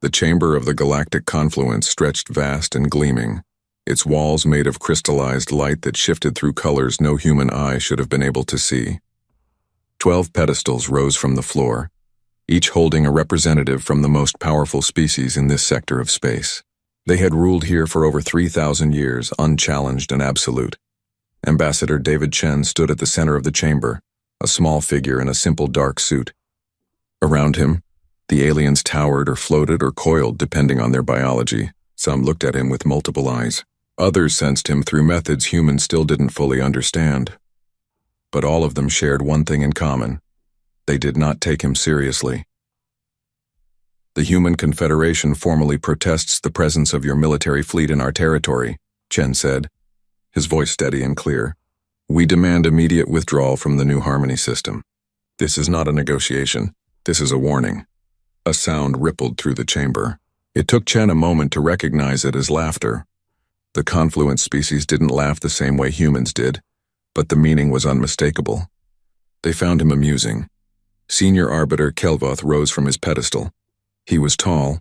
The chamber of the galactic confluence stretched vast and gleaming, its walls made of crystallized light that shifted through colors no human eye should have been able to see. 12 pedestals rose from the floor, each holding a representative from the most powerful species in this sector of space. They had ruled here for over 3,000 years, unchallenged and absolute. Ambassador David Chen stood at the center of the chamber, a small figure in a simple dark suit. Around him, the aliens towered or floated or coiled depending on their biology. Some looked at him with multiple eyes. Others sensed him through methods humans still didn't fully understand. But all of them shared one thing in common. They did not take him seriously. The Human Confederation formally protests the presence of your military fleet in our territory, Chen said, his voice steady and clear. We demand immediate withdrawal from the New Harmony system. This is not a negotiation. This is a warning. A sound rippled through the chamber. It took Chen a moment to recognize it as laughter. The confluence species didn't laugh the same way humans did, but the meaning was unmistakable. They found him amusing. Senior Arbiter Kelvoth rose from his pedestal. He was tall,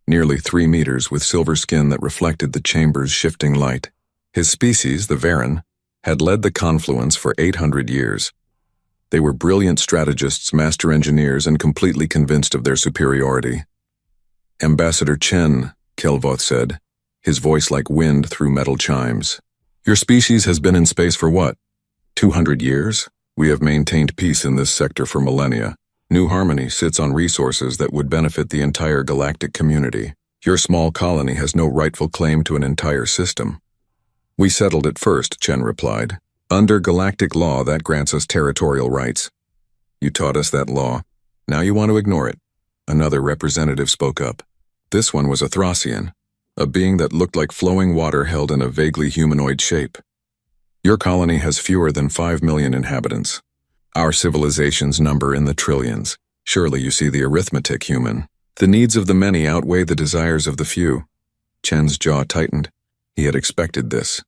nearly 3 meters, with silver skin that reflected the chamber's shifting light. His species, the Varen, had led the confluence for 800 years. They were brilliant strategists, master engineers, and completely convinced of their superiority. Ambassador Chen, Kelvoth said, his voice like wind through metal chimes. Your species has been in space for what? 200 years? We have maintained peace in this sector for millennia. New Harmony sits on resources that would benefit the entire galactic community. Your small colony has no rightful claim to an entire system. We settled it first, Chen replied. Under galactic law, that grants us territorial rights. You taught us that law. Now you want to ignore it. Another representative spoke up. This one was a Thracian, a being that looked like flowing water held in a vaguely humanoid shape. Your colony has fewer than 5 million inhabitants. Our civilizations number in the trillions. Surely you see the arithmetic, human. The needs of the many outweigh the desires of the few. Chen's jaw tightened. He had expected this.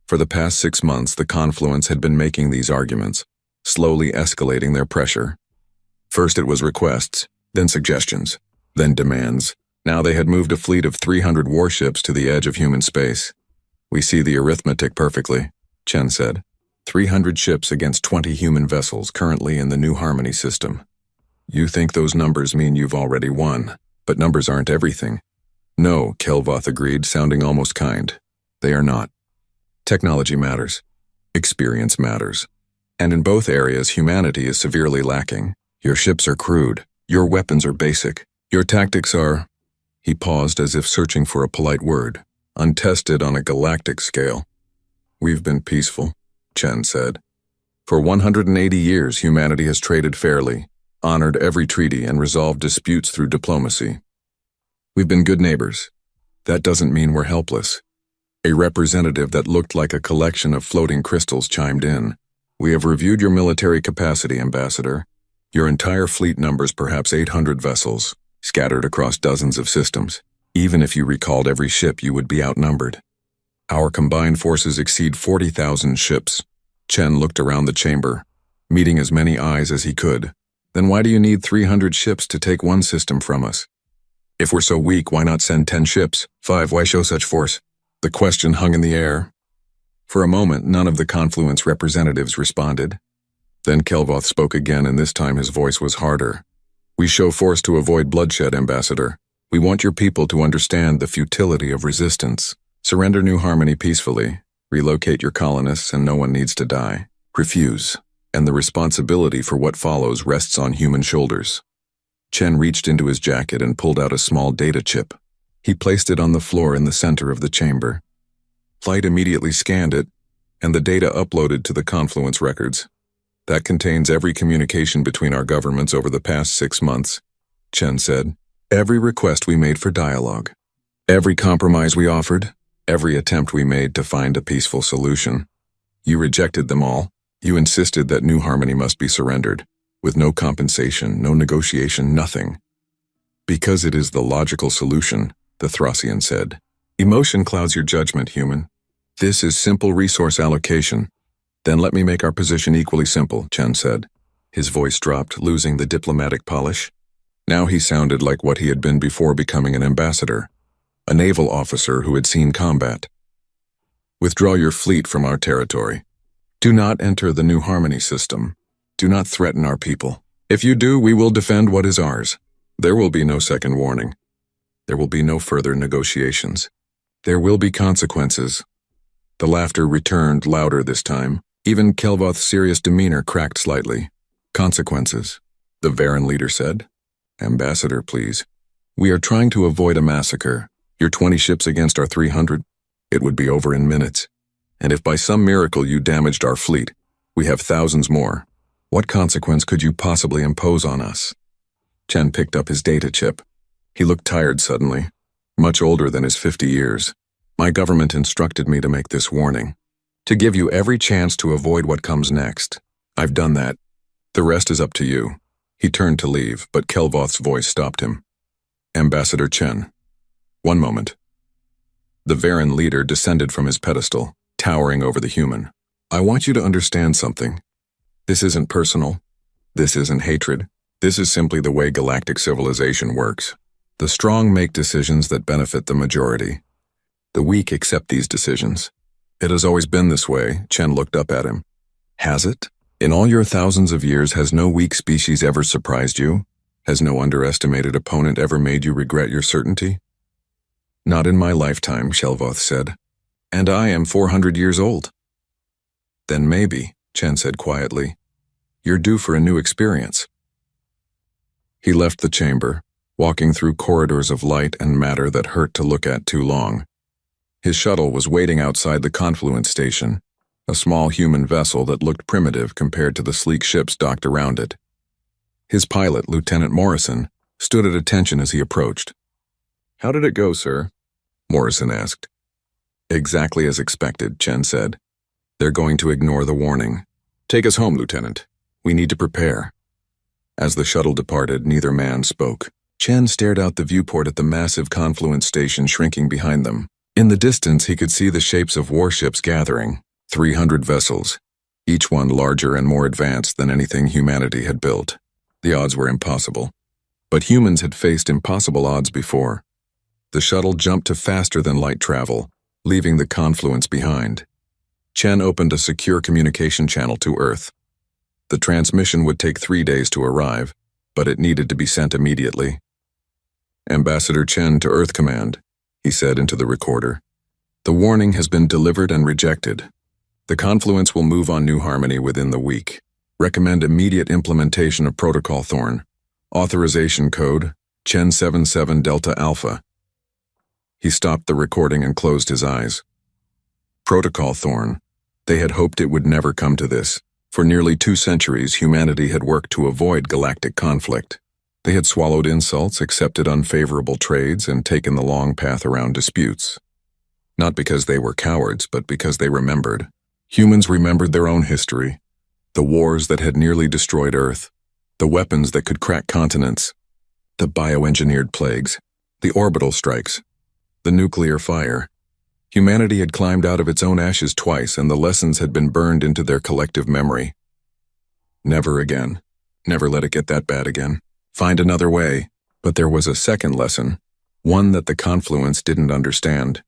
For the past 6 months, the confluence had been making these arguments, slowly escalating their pressure. First it was requests, then suggestions, then demands. Now they had moved a fleet of 300 warships to the edge of human space. We see the arithmetic perfectly, Chen said. 300 ships against 20 human vessels currently in the New Harmony system. You think those numbers mean you've already won, but numbers aren't everything. No, Kelvoth agreed, sounding almost kind. They are not. Technology matters. Experience matters. And in both areas, humanity is severely lacking. Your ships are crude. Your weapons are basic. Your tactics are... He paused as if searching for a polite word. Untested on a galactic scale. We've been peaceful, Chen said. For 180 years, humanity has traded fairly, honored every treaty, and resolved disputes through diplomacy. We've been good neighbors. That doesn't mean we're helpless. A representative that looked like a collection of floating crystals chimed in. We have reviewed your military capacity, Ambassador. Your entire fleet numbers perhaps 800 vessels, scattered across dozens of systems. Even if you recalled every ship, you would be outnumbered. Our combined forces exceed 40,000 ships. Chen looked around the chamber, meeting as many eyes as he could. Then why do you need 300 ships to take one system from us? If we're so weak, why not send 10 ships? 5, why show such force? The question hung in the air. For a moment, none of the confluence representatives responded. Then Kelvoth spoke again, and this time his voice was harder. We show force to avoid bloodshed, Ambassador. We want your people to understand the futility of resistance. Surrender New Harmony peacefully. Relocate your colonists, and no one needs to die. Refuse, and the responsibility for what follows rests on human shoulders. Chen reached into his jacket and pulled out a small data chip. He placed it on the floor in the center of the chamber. Light immediately scanned it, and the data uploaded to the confluence records. That contains every communication between our governments over the past 6 months, Chen said. Every request we made for dialogue. Every compromise we offered. Every attempt we made to find a peaceful solution. You rejected them all. You insisted that New Harmony must be surrendered, with no compensation, no negotiation, nothing. Because it is the logical solution, the Thracian said. Emotion clouds your judgment, human. This is simple resource allocation. Then let me make our position equally simple, Chen said. His voice dropped, losing the diplomatic polish. Now he sounded like what he had been before becoming an ambassador, a naval officer who had seen combat. Withdraw your fleet from our territory. Do not enter the New Harmony system. Do not threaten our people. If you do, we will defend what is ours. There will be no second warning. There will be no further negotiations. There will be consequences. The laughter returned louder this time. Even Kelvoth's serious demeanor cracked slightly. Consequences, the Varen leader said. Ambassador, please. We are trying to avoid a massacre. Your 20 ships against our 300. It would be over in minutes. And if by some miracle you damaged our fleet, we have thousands more. What consequence could you possibly impose on us? Chen picked up his data chip. He looked tired suddenly, much older than his 50 years. My government instructed me to make this warning, to give you every chance to avoid what comes next. I've done that. The rest is up to you. He turned to leave, but Kelvoth's voice stopped him. Ambassador Chen. One moment. The Varen leader descended from his pedestal, towering over the human. I want you to understand something. This isn't personal. This isn't hatred. This is simply the way galactic civilization works. The strong make decisions that benefit the majority. The weak accept these decisions. It has always been this way. Chen looked up at him. Has it? In all your thousands of years, has no weak species ever surprised you? Has no underestimated opponent ever made you regret your certainty? Not in my lifetime, Kelvoth said. And I am 400 years old. Then maybe, Chen said quietly, you're due for a new experience. He left the chamber, walking through corridors of light and matter that hurt to look at too long. His shuttle was waiting outside the Confluence station, a small human vessel that looked primitive compared to the sleek ships docked around it. His pilot, Lieutenant Morrison, stood at attention as he approached. How did it go, sir? Morrison asked. Exactly as expected, Chen said. They're going to ignore the warning. Take us home, Lieutenant. We need to prepare. As the shuttle departed, neither man spoke. Chen stared out the viewport at the massive Confluence station shrinking behind them. In the distance, he could see the shapes of warships gathering. 300 vessels, each one larger and more advanced than anything humanity had built. The odds were impossible. But humans had faced impossible odds before. The shuttle jumped to faster-than-light travel, leaving the Confluence behind. Chen opened a secure communication channel to Earth. The transmission would take 3 days to arrive, but it needed to be sent immediately. Ambassador Chen to Earth Command, he said into the recorder. The warning has been delivered and rejected. The Confluence will move on New Harmony within the week. Recommend immediate implementation of Protocol Thorn. Authorization code, Chen 77 Delta Alpha. He stopped the recording and closed his eyes. Protocol Thorn. They had hoped it would never come to this. For nearly 2 centuries, humanity had worked to avoid galactic conflict. They had swallowed insults, accepted unfavorable trades, and taken the long path around disputes. Not because they were cowards, but because they remembered. Humans remembered their own history. The wars that had nearly destroyed Earth. The weapons that could crack continents. The bioengineered plagues. The orbital strikes. The nuclear fire. Humanity had climbed out of its own ashes twice, and the lessons had been burned into their collective memory. Never again. Never let it get that bad again. Find another way. But there was a second lesson, one that the Confluence didn't understand.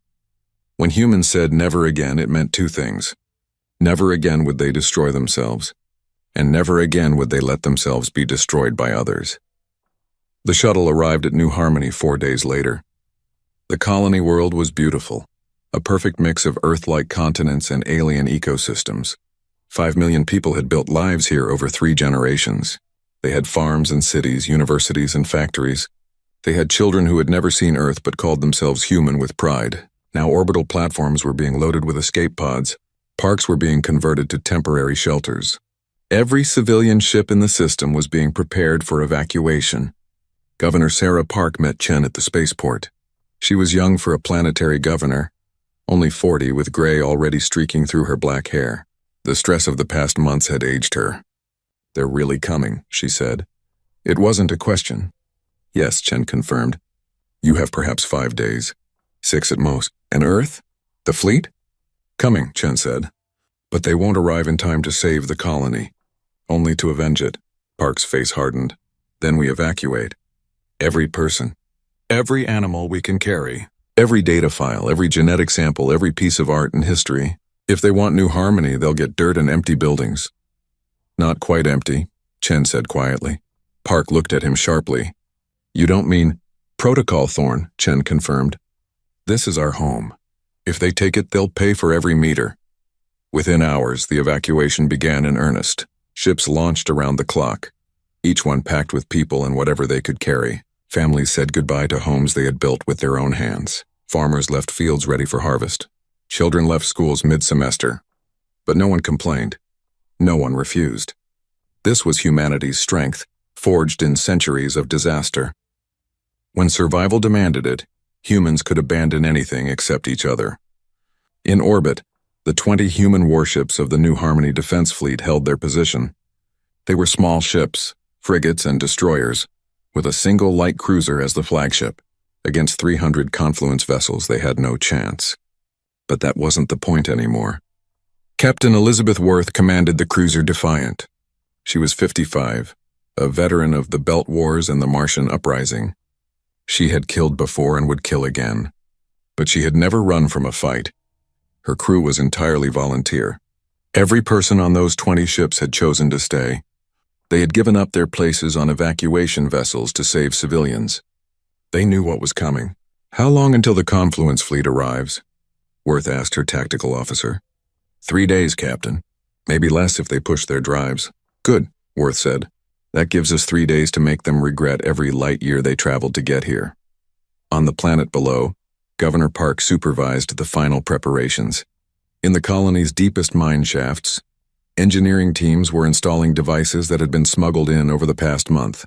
When humans said never again, it meant 2 things. Never again would they destroy themselves, and never again would they let themselves be destroyed by others. The shuttle arrived at New Harmony 4 days later. The colony world was beautiful, a perfect mix of Earth-like continents and alien ecosystems. 5 million people had built lives here over 3 generations. They had farms and cities, universities and factories. They had children who had never seen Earth but called themselves human with pride. Now orbital platforms were being loaded with escape pods. Parks were being converted to temporary shelters. Every civilian ship in the system was being prepared for evacuation. Governor Sarah Park met Chen at the spaceport. She was young for a planetary governor, only 40 with gray already streaking through her black hair. The stress of the past months had aged her. They're really coming, she said. It wasn't a question. Yes, Chen confirmed. You have perhaps 5 days. 6 at most. And Earth? The fleet? Coming, Chen said. But they won't arrive in time to save the colony. Only to avenge it. Park's face hardened. Then we evacuate. Every person. Every animal we can carry. Every data file, every genetic sample, every piece of art and history. If they want New Harmony, they'll get dirt and empty buildings. Not quite empty, Chen said quietly. Park looked at him sharply. You don't mean Protocol Thorn, Chen confirmed. This is our home. If they take it, they'll pay for every meter. Within hours, the evacuation began in earnest. Ships launched around the clock, each one packed with people and whatever they could carry. Families said goodbye to homes they had built with their own hands. Farmers left fields ready for harvest. Children left schools mid-semester. But no one complained. No one refused. This was humanity's strength, forged in centuries of disaster. When survival demanded it, humans could abandon anything except each other. In orbit, the 20 human warships of the New Harmony Defense Fleet held their position. They were small ships, frigates and destroyers, with a single light cruiser as the flagship. Against 300 Confluence vessels, they had no chance. But that wasn't the point anymore. Captain Elizabeth Worth commanded the cruiser Defiant. She was 55, a veteran of the Belt Wars and the Martian Uprising. She had killed before and would kill again. But she had never run from a fight. Her crew was entirely volunteer. Every person on those 20 ships had chosen to stay. They had given up their places on evacuation vessels to save civilians. They knew what was coming. How long until the Confluence fleet arrives? Worth asked her tactical officer. 3 days, Captain. Maybe less if they push their drives. Good, Worth said. That gives us 3 days to make them regret every light year they traveled to get here. On the planet below, Governor Park supervised the final preparations. In the colony's deepest mine shafts, engineering teams were installing devices that had been smuggled in over the past month.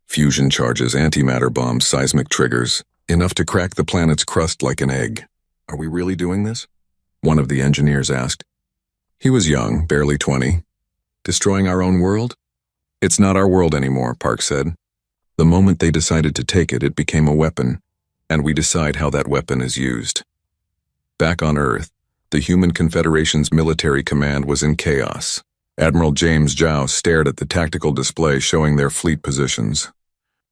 Fusion charges, antimatter bombs, seismic triggers, enough to crack the planet's crust like an egg. Are we really doing this? One of the engineers asked. He was young, barely 20. Destroying our own world? It's not our world anymore, Park said. The moment they decided to take it, it became a weapon, and we decide how that weapon is used. Back on Earth, the Human Confederation's military command was in chaos. Admiral James Zhao stared at the tactical display showing their fleet positions.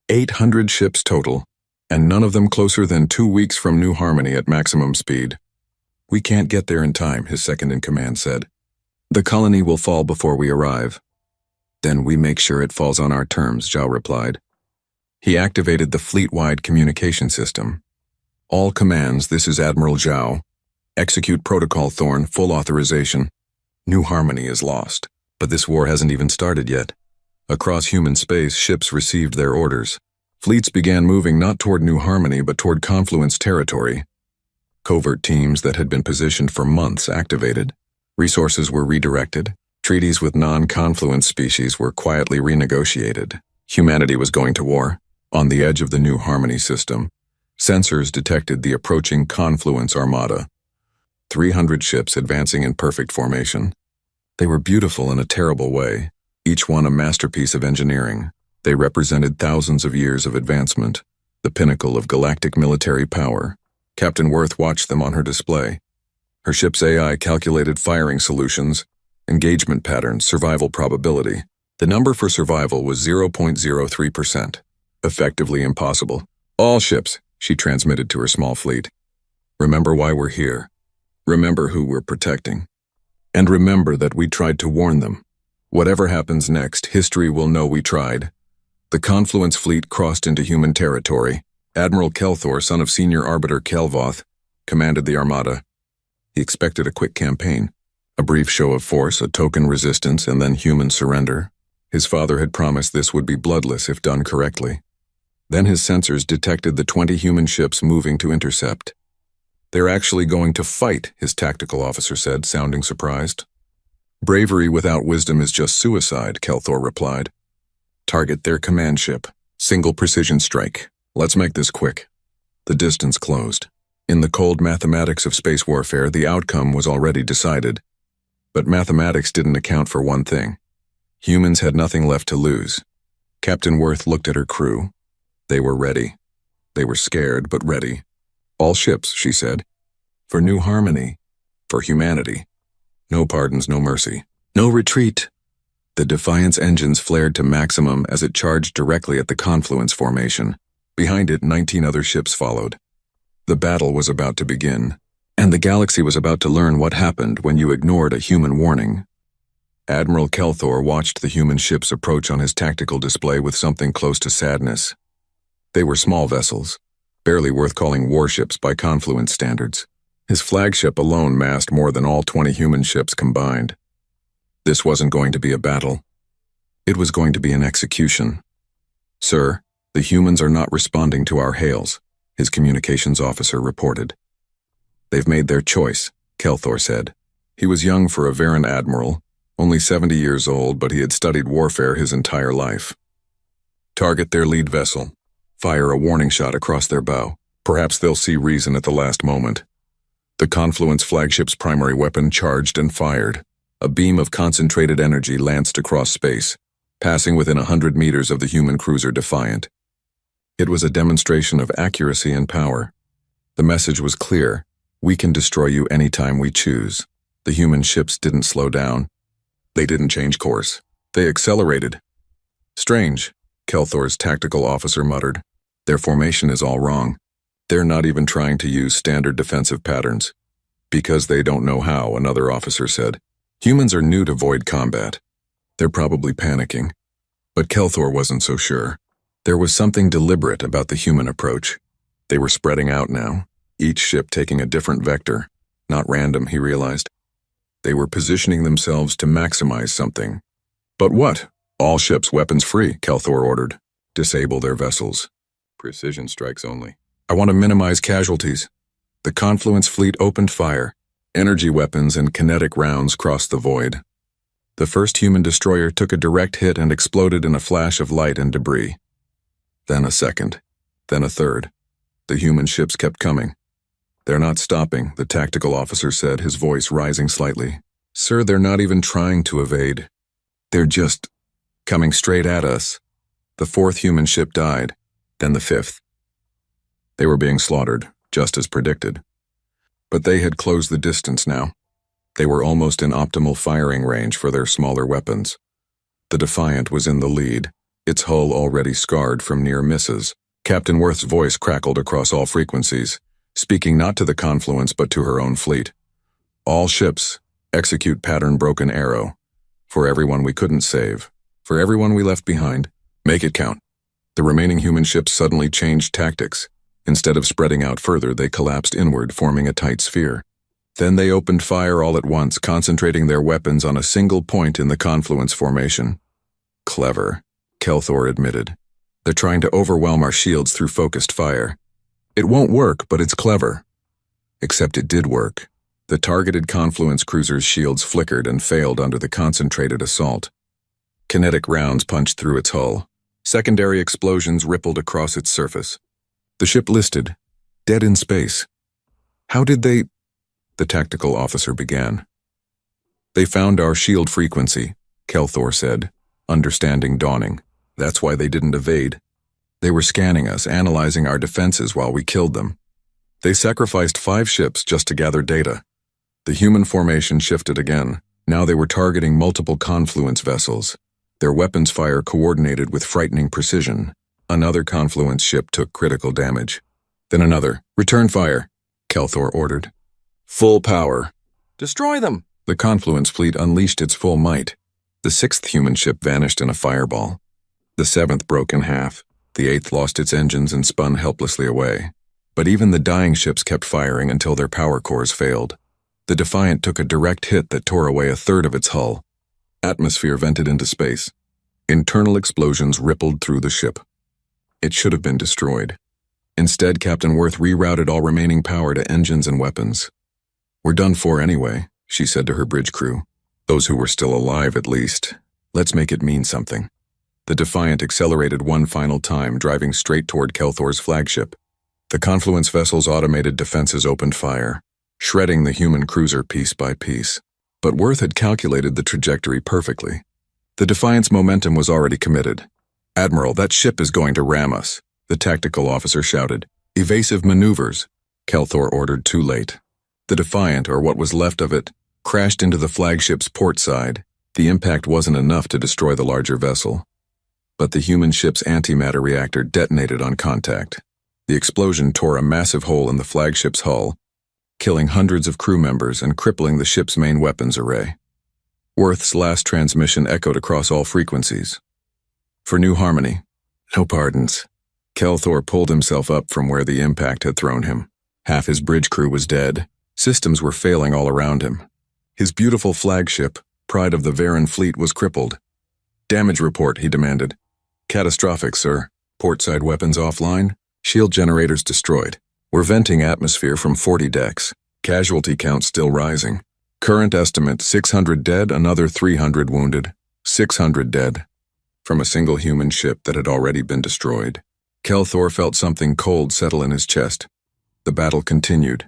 800 ships total, and none of them closer than 2 weeks from New Harmony at maximum speed. We can't get there in time, his second-in-command said. The colony will fall before we arrive. Then we make sure it falls on our terms, Zhao replied. He activated the fleet-wide communication system. All commands, this is Admiral Zhao. Execute Protocol Thorn, full authorization. New Harmony is lost, but this war hasn't even started yet. Across human space, ships received their orders. Fleets began moving not toward New Harmony but toward Confluence territory. Covert teams that had been positioned for months activated. Resources were redirected. Treaties with non-Confluence species were quietly renegotiated. Humanity was going to war. On the edge of the New Harmony system, sensors detected the approaching Confluence armada. 300 ships advancing in perfect formation. They were beautiful in a terrible way, each one a masterpiece of engineering. They represented thousands of years of advancement, the pinnacle of galactic military power. Captain Worth watched them on her display. Her ship's AI calculated firing solutions, engagement patterns, survival probability. The number for survival was 0.03%. Effectively impossible. All ships, she transmitted to her small fleet. Remember why we're here. Remember who we're protecting. And remember that we tried to warn them. Whatever happens next, history will know we tried. The Confluence fleet crossed into human territory. Admiral Kelthor, son of Senior Arbiter Kelvoth, commanded the armada. He expected a quick campaign. A brief show of force, a token resistance, and then human surrender. His father had promised this would be bloodless if done correctly. Then his sensors detected the 20 human ships moving to intercept. They're actually going to fight, his tactical officer said, sounding surprised. Bravery without wisdom is just suicide, Kelthor replied. Target their command ship. Single precision strike. Let's make this quick. The distance closed. In the cold mathematics of space warfare, the outcome was already decided. But mathematics didn't account for one thing. Humans had nothing left to lose. Captain Worth looked at her crew. They were ready. They were scared, but ready. All ships, she said. For New Harmony. For humanity. No pardons, no mercy. No retreat. The Defiant's engines flared to maximum as it charged directly at the Confluence formation. Behind it, 19 other ships followed. The battle was about to begin, and the galaxy was about to learn what happened when you ignored a human warning. Admiral Kelthor watched the human ships approach on his tactical display with something close to sadness. They were small vessels, barely worth calling warships by Confluence standards. His flagship alone massed more than all 20 human ships combined. This wasn't going to be a battle. It was going to be an execution. "Sir, the humans are not responding to our hails," his communications officer reported. "They've made their choice," Kelthor said. He was young for a Varan admiral, only 70 years old, but he had studied warfare his entire life. "Target their lead vessel. Fire a warning shot across their bow. Perhaps they'll see reason at the last moment." The Confluence flagship's primary weapon charged and fired. A beam of concentrated energy lanced across space, passing within 100 meters of the human cruiser Defiant. It was a demonstration of accuracy and power. The message was clear: we can destroy you anytime we choose. The human ships didn't slow down. They didn't change course. They accelerated. "Strange," Kelthor's tactical officer muttered. "Their formation is all wrong. They're not even trying to use standard defensive patterns." "Because they don't know how," another officer said. "Humans are new to void combat. They're probably panicking." But Kelthor wasn't so sure. There was something deliberate about the human approach. They were spreading out now, each ship taking a different vector. Not random, he realized. They were positioning themselves to maximize something. "But what?" "All ships weapons free," Kelthor ordered. "Disable their vessels. Precision strikes only. I want to minimize casualties." The Confluence fleet opened fire. Energy weapons and kinetic rounds crossed the void. The first human destroyer took a direct hit and exploded in a flash of light and debris. Then a second. Then a third. The human ships kept coming. "They're not stopping," the tactical officer said, his voice rising slightly. "Sir, they're not even trying to evade. They're just coming straight at us." The fourth human ship died, then the fifth. They were being slaughtered, just as predicted. But they had closed the distance now. They were almost in optimal firing range for their smaller weapons. The Defiant was in the lead, its hull already scarred from near misses. Captain Worth's voice crackled across all frequencies, speaking not to the Confluence but to her own fleet. "All ships, execute pattern Broken Arrow. For everyone we couldn't save. For everyone we left behind. Make it count." The remaining human ships suddenly changed tactics. Instead of spreading out further, they collapsed inward, forming a tight sphere. Then they opened fire all at once, concentrating their weapons on a single point in the Confluence formation. "Clever," Kelthor admitted. "They're trying to overwhelm our shields through focused fire. It won't work, but it's clever." Except it did work. The targeted Confluence cruiser's shields flickered and failed under the concentrated assault. Kinetic rounds punched through its hull. Secondary explosions rippled across its surface. The ship listed, dead in space. "How did they—" the tactical officer began. "They found our shield frequency," Kelthor said, understanding dawning. "That's why they didn't evade. They were scanning us, analyzing our defenses while we killed them. They sacrificed 5 ships just to gather data." The human formation shifted again. Now they were targeting multiple Confluence vessels. Their weapons fire coordinated with frightening precision. Another Confluence ship took critical damage. Then another. "Return fire," Kelthor ordered. "Full power." "Destroy them!" The Confluence fleet unleashed its full might. The 6th human ship vanished in a fireball. The 7th broke in half. The 8th lost its engines and spun helplessly away. But even the dying ships kept firing until their power cores failed. The Defiant took a direct hit that tore away a third of its hull. Atmosphere vented into space. Internal explosions rippled through the ship. It should have been destroyed. Instead, Captain Worth rerouted all remaining power to engines and weapons. "We're done for anyway," she said to her bridge crew. "Those who were still alive, at least. Let's make it mean something." The Defiant accelerated one final time, driving straight toward Kelthor's flagship. The Confluence vessel's automated defenses opened fire, shredding the human cruiser piece by piece. But Worth had calculated the trajectory perfectly. The Defiant's momentum was already committed. "Admiral, that ship is going to ram us," the tactical officer shouted. "Evasive maneuvers," Kelthor ordered too late. The Defiant, or what was left of it, crashed into the flagship's port side. The impact wasn't enough to destroy the larger vessel. but the human ship's antimatter reactor detonated on contact. The explosion tore a massive hole in the flagship's hull, killing hundreds of crew members and crippling the ship's main weapons array. Worth's last transmission echoed across all frequencies. For New Harmony, no pardons. Kelthor pulled himself up from where the impact had thrown him. Half his bridge crew was dead. Systems were failing all around him. His beautiful flagship, pride of the Varen fleet, was crippled. Damage report, he demanded. Catastrophic, sir. Portside weapons offline. Shield generators destroyed. We're venting atmosphere from 40 decks. Casualty count still rising. Current estimate, 600 dead, another 300 wounded. 600 dead. From a single human ship that had already been destroyed. Kelthor felt something cold settle in his chest. The battle continued.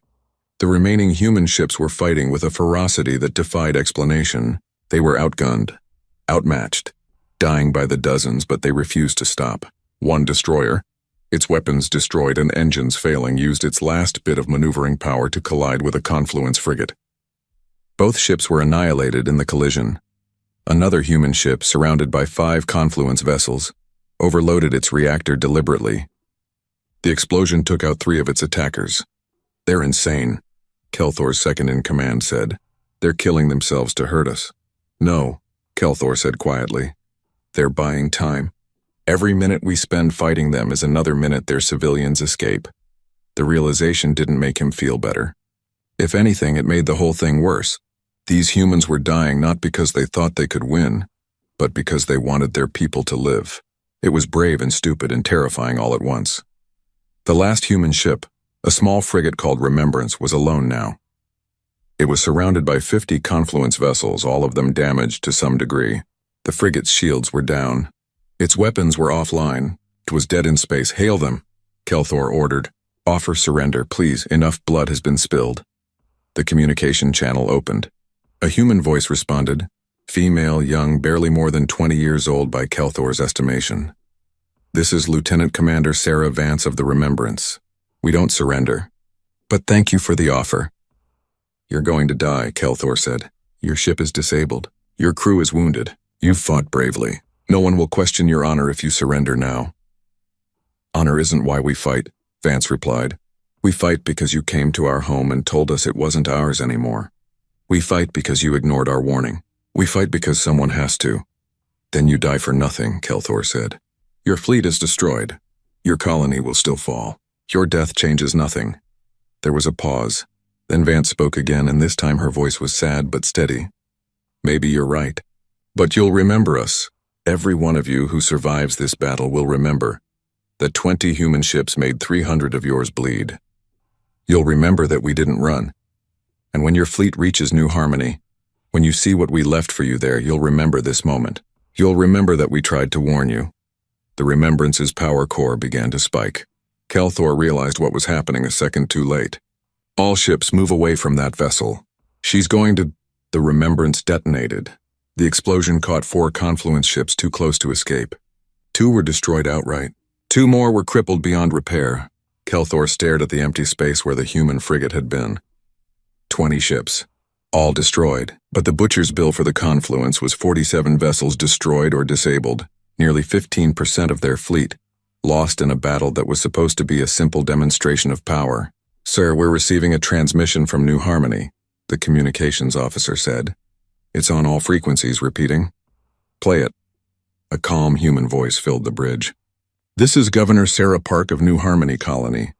The remaining human ships were fighting with a ferocity that defied explanation. They were outgunned, outmatched, dying by the dozens, but they refused to stop. One destroyer, its weapons destroyed and engines failing, used its last bit of maneuvering power to collide with a Confluence frigate. Both ships were annihilated in the collision. Another human ship, surrounded by 5 Confluence vessels, overloaded its reactor deliberately. The explosion took out 3 of its attackers. They're insane, Kelthor's second-in-command said. They're killing themselves to hurt us. No, Kelthor said quietly. They're buying time. Every minute we spend fighting them is another minute their civilians escape. The realization didn't make him feel better. If anything, it made the whole thing worse. These humans were dying not because they thought they could win, but because they wanted their people to live. It was brave and stupid and terrifying all at once. The last human ship, a small frigate called Remembrance, was alone now. It was surrounded by 50 Confluence vessels, all of them damaged to some degree. The frigate's shields were down. Its weapons were offline. It was dead in space. Hail them, Kelthor ordered. Offer surrender, please. Enough blood has been spilled. The communication channel opened. A human voice responded. Female, young, barely more than 20 years old by Kelthor's estimation. This is Lieutenant Commander Sarah Vance of the Remembrance. We don't surrender. But thank you for the offer. You're going to die, Kelthor said. Your ship is disabled. Your crew is wounded. You've fought bravely. No one will question your honor if you surrender now. Honor isn't why we fight, Vance replied. We fight because you came to our home and told us it wasn't ours anymore. We fight because you ignored our warning. We fight because someone has to. Then you die for nothing, Kelthor said. Your fleet is destroyed. Your colony will still fall. Your death changes nothing. There was a pause. Then Vance spoke again, and this time her voice was sad but steady. Maybe you're right. But you'll remember us. Every one of you who survives this battle will remember that 20 human ships made 300 of yours bleed. You'll remember that we didn't run. And when your fleet reaches New Harmony, when you see what we left for you there, you'll remember this moment. You'll remember that we tried to warn you. The Remembrance's power core began to spike. Kelthor realized what was happening a second too late. All ships move away from that vessel. She's going to... The Remembrance detonated. The explosion caught 4 Confluence ships too close to escape. 2 were destroyed outright. 2 more were crippled beyond repair. Kelthor stared at the empty space where the human frigate had been. 20 ships. All destroyed. But the butcher's bill for the Confluence was 47 vessels destroyed or disabled. Nearly 15% of their fleet. Lost in a battle that was supposed to be a simple demonstration of power. Sir, we're receiving a transmission from New Harmony, the communications officer said. It's on all frequencies, repeating. Play it. A calm human voice filled the bridge. This is Governor Sarah Park of New Harmony Colony.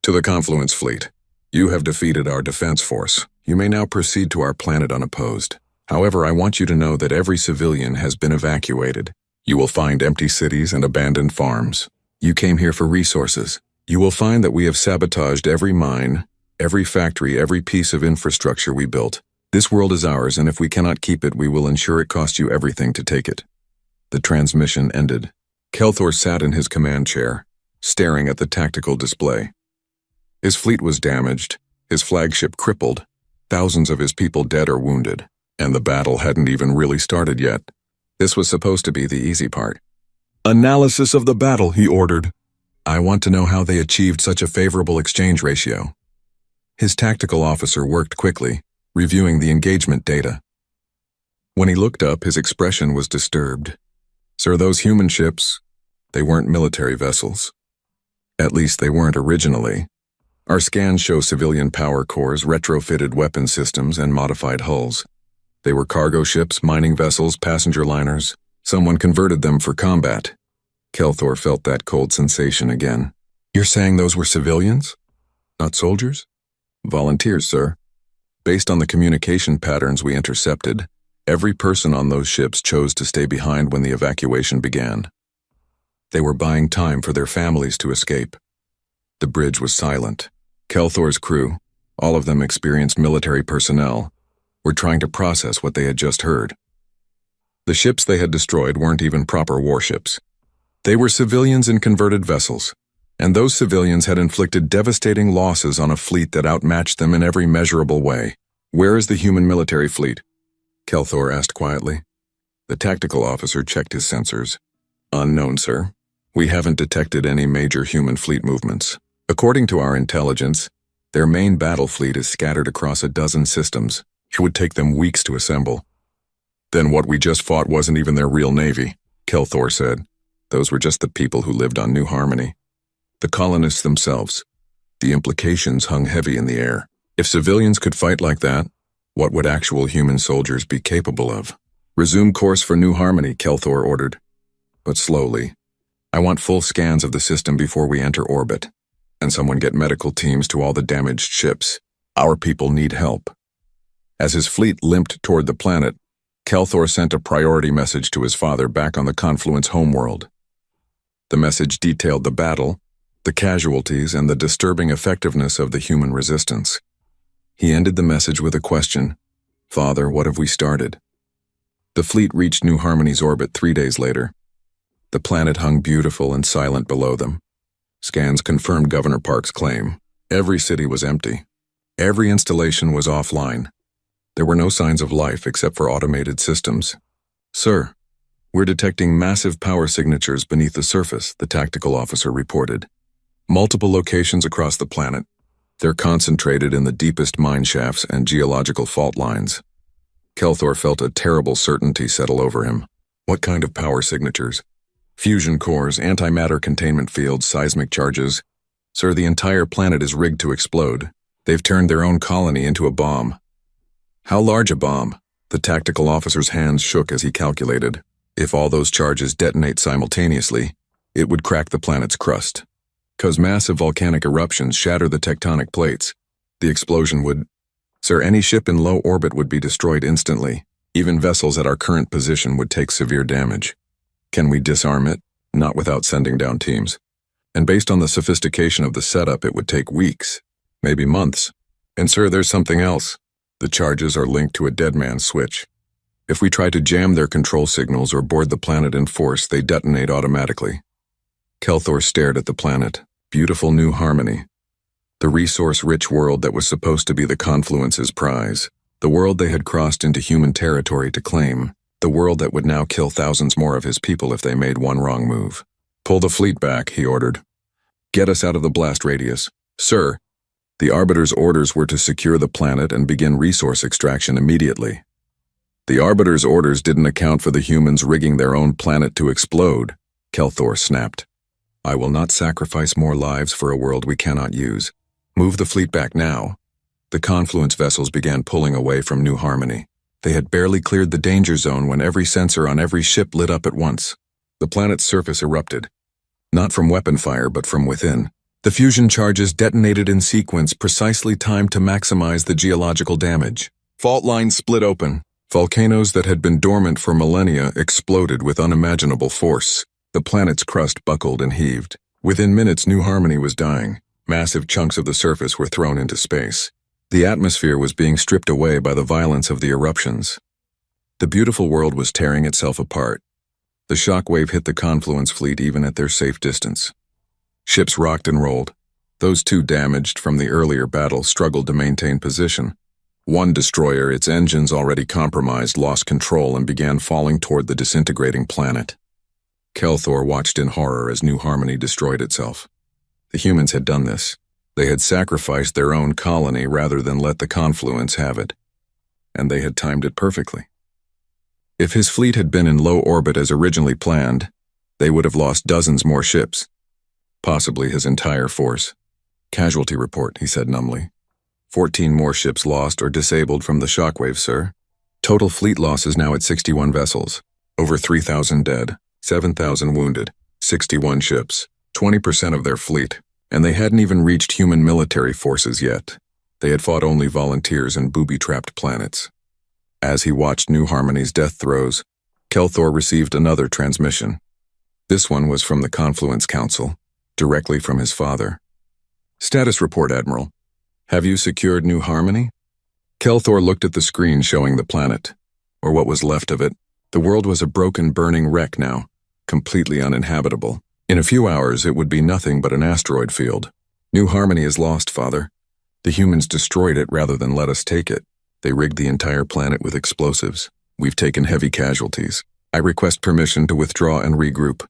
To the Confluence fleet. You have defeated our defense force. You may now proceed to our planet unopposed. However, I want you to know that every civilian has been evacuated. You will find empty cities and abandoned farms. You came here for resources. You will find that we have sabotaged every mine, every factory, every piece of infrastructure we built. This world is ours, and if we cannot keep it, we will ensure it costs you everything to take it. The transmission ended. Kelthor sat in his command chair, staring at the tactical display. His fleet was damaged, his flagship crippled, thousands of his people dead or wounded, and the battle hadn't even really started yet. This was supposed to be the easy part. Analysis of the battle, he ordered. I want to know how they achieved such a favorable exchange ratio. His tactical officer worked quickly, reviewing the engagement data. When he looked up, his expression was disturbed. Sir, those human ships, they weren't military vessels. At least they weren't originally. Our scans show civilian power cores, retrofitted weapon systems, and modified hulls. They were cargo ships, mining vessels, passenger liners. Someone converted them for combat. Kelthor felt that cold sensation again. You're saying those were civilians? Not soldiers? Volunteers, sir. Based on the communication patterns we intercepted, every person on those ships chose to stay behind when the evacuation began. They were buying time for their families to escape. The bridge was silent. Kelthor's crew, all of them experienced military personnel, were trying to process what they had just heard. The ships they had destroyed weren't even proper warships. They were civilians in converted vessels, and those civilians had inflicted devastating losses on a fleet that outmatched them in every measurable way. Where is the human military fleet? Kelthor asked quietly. The tactical officer checked his sensors. Unknown, sir. We haven't detected any major human fleet movements. According to our intelligence, their main battle fleet is scattered across a dozen systems. It would take them weeks to assemble. Then what we just fought wasn't even their real navy, Kelthor said. Those were just the people who lived on New Harmony. The colonists themselves. The implications hung heavy in the air. If civilians could fight like that, what would actual human soldiers be capable of? Resume course for New Harmony, Kelthor ordered. But slowly. I want full scans of the system before we enter orbit. And someone get medical teams to all the damaged ships. Our people need help. As his fleet limped toward the planet, Kelthor sent a priority message to his father back on the Confluence homeworld. The message detailed the battle, the casualties, and the disturbing effectiveness of the human resistance. He ended the message with a question. Father, what have we started? The fleet reached New Harmony's orbit 3 days later. The planet hung beautiful and silent below them. Scans confirmed Governor Park's claim. Every city was empty. Every installation was offline. There were no signs of life except for automated systems. Sir, we're detecting massive power signatures beneath the surface, the tactical officer reported. Multiple locations across the planet. They're concentrated in the deepest mine shafts and geological fault lines. Kelthor felt a terrible certainty settle over him. What kind of power signatures? Fusion cores, antimatter containment fields, seismic charges. Sir, the entire planet is rigged to explode. They've turned their own colony into a bomb. How large a bomb? The tactical officer's hands shook as he calculated. If all those charges detonate simultaneously, it would crack the planet's crust. 'Cause massive volcanic eruptions shatter the tectonic plates. The explosion would... Sir, any ship in low orbit would be destroyed instantly. Even vessels at our current position would take severe damage. Can we disarm it? Not without sending down teams. And based on the sophistication of the setup, it would take weeks, maybe months. And sir, there's something else. The charges are linked to a dead man's switch. If we try to jam their control signals or board the planet in force, they detonate automatically. Kelthor stared at the planet. Beautiful New Harmony. The resource-rich world that was supposed to be the Confluence's prize. The world they had crossed into human territory to claim. The world that would now kill thousands more of his people if they made one wrong move. Pull the fleet back, he ordered. Get us out of the blast radius. Sir, the Arbiter's orders were to secure the planet and begin resource extraction immediately. The Arbiter's orders didn't account for the humans rigging their own planet to explode, Kelthor snapped. I will not sacrifice more lives for a world we cannot use. Move the fleet back now. The Confluence vessels began pulling away from New Harmony. They had barely cleared the danger zone when every sensor on every ship lit up at once. The planet's surface erupted. Not from weapon fire, but from within. The fusion charges detonated in sequence, precisely timed to maximize the geological damage. Fault lines split open. Volcanoes that had been dormant for millennia exploded with unimaginable force. The planet's crust buckled and heaved. Within minutes, New Harmony was dying. Massive chunks of the surface were thrown into space. The atmosphere was being stripped away by the violence of the eruptions. The beautiful world was tearing itself apart. The shockwave hit the Confluence fleet even at their safe distance. Ships rocked and rolled. Those two damaged from the earlier battle struggled to maintain position. One destroyer, its engines already compromised, lost control and began falling toward the disintegrating planet. Kelthor watched in horror as New Harmony destroyed itself. The humans had done this. They had sacrificed their own colony rather than let the Confluence have it. And they had timed it perfectly. If his fleet had been in low orbit as originally planned, they would have lost dozens more ships, possibly his entire force. Casualty report, he said numbly. 14 more ships lost or disabled from the shockwave, sir. Total fleet loss is now at 61 vessels. Over 3,000 dead, 7,000 wounded, 61 ships, 20% of their fleet. And they hadn't even reached human military forces yet. They had fought only volunteers and booby-trapped planets. As he watched New Harmony's death throes, Kelthor received another transmission. This one was from the Confluence Council, directly from his father. Status report, Admiral. Have you secured New Harmony? Kelthor looked at the screen showing the planet, or what was left of it. The world was a broken, burning wreck now, completely uninhabitable. In a few hours, it would be nothing but an asteroid field. New Harmony is lost, Father. The humans destroyed it rather than let us take it. They rigged the entire planet with explosives. We've taken heavy casualties. I request permission to withdraw and regroup.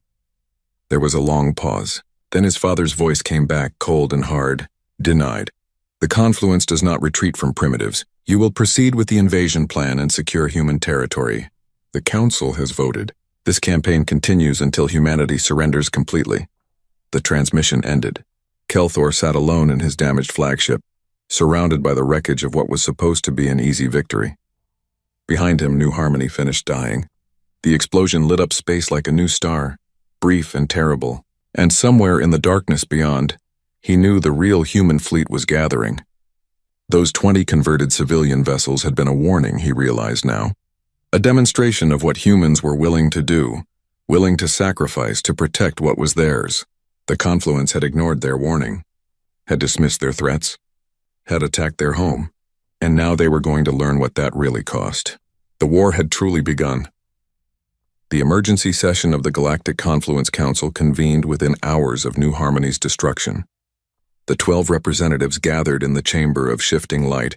There was a long pause. Then his father's voice came back, cold and hard. Denied. The Confluence does not retreat from primitives. You will proceed with the invasion plan and secure human territory. The Council has voted. This campaign continues until humanity surrenders completely. The transmission ended. Kelthor sat alone in his damaged flagship, surrounded by the wreckage of what was supposed to be an easy victory. Behind him, New Harmony finished dying. The explosion lit up space like a new star, brief and terrible, and somewhere in the darkness beyond, he knew the real human fleet was gathering. Those 20 converted civilian vessels had been a warning, he realized now. A demonstration of what humans were willing to do, willing to sacrifice to protect what was theirs. The Confluence had ignored their warning, had dismissed their threats, had attacked their home, and now they were going to learn what that really cost. The war had truly begun. The emergency session of the Galactic Confluence Council convened within hours of New Harmony's destruction. The 12 representatives gathered in the chamber of shifting light,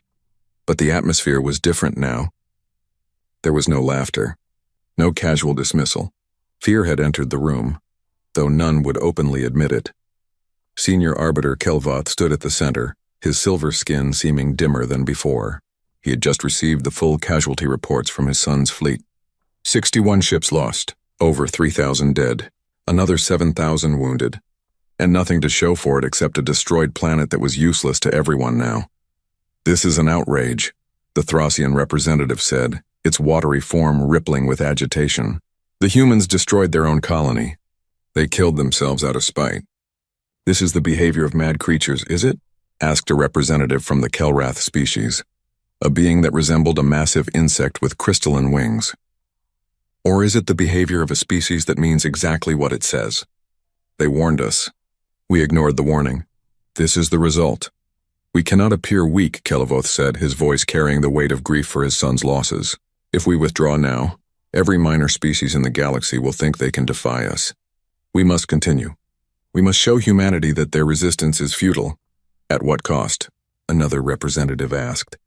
but the atmosphere was different now. There was no laughter, no casual dismissal. Fear had entered the room, though none would openly admit it. Senior Arbiter Kelvoth stood at the center, his silver skin seeming dimmer than before. He had just received the full casualty reports from his son's fleet. 61 ships lost, over 3,000 dead, another 7,000 wounded, and nothing to show for it except a destroyed planet that was useless to everyone now. This is an outrage, the Thracian representative said, its watery form rippling with agitation. The humans destroyed their own colony. They killed themselves out of spite. This is the behavior of mad creatures, is it? Asked a representative from the Kelrath species, a being that resembled a massive insect with crystalline wings. Or is it the behavior of a species that means exactly what it says? They warned us. We ignored the warning. This is the result. We cannot appear weak, Kelvoth said, his voice carrying the weight of grief for his son's losses. If we withdraw now, every minor species in the galaxy will think they can defy us. We must continue. We must show humanity that their resistance is futile. At what cost? Another representative asked.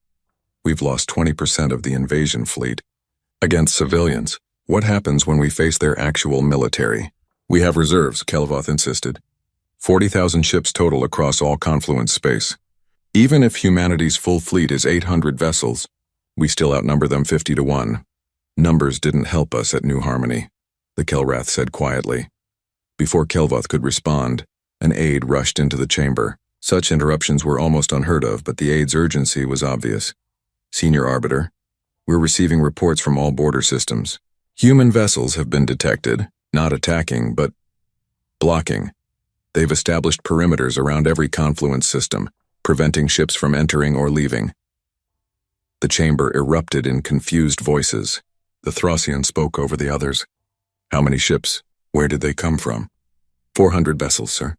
We've lost 20% of the invasion fleet. Against civilians, what happens when we face their actual military? We have reserves, Kelvoth insisted. 40,000 ships total across all Confluence space. Even if humanity's full fleet is 800 vessels, we still outnumber them 50-1. Numbers didn't help us at New Harmony, the Kelrath said quietly. Before Kelvoth could respond, an aide rushed into the chamber. Such interruptions were almost unheard of, but the aide's urgency was obvious. Senior Arbiter, we're receiving reports from all border systems. Human vessels have been detected, not attacking, but blocking. They've established perimeters around every Confluence system, preventing ships from entering or leaving. The chamber erupted in confused voices. The Thracian spoke over the others. How many ships? Where did they come from? 400 vessels, sir.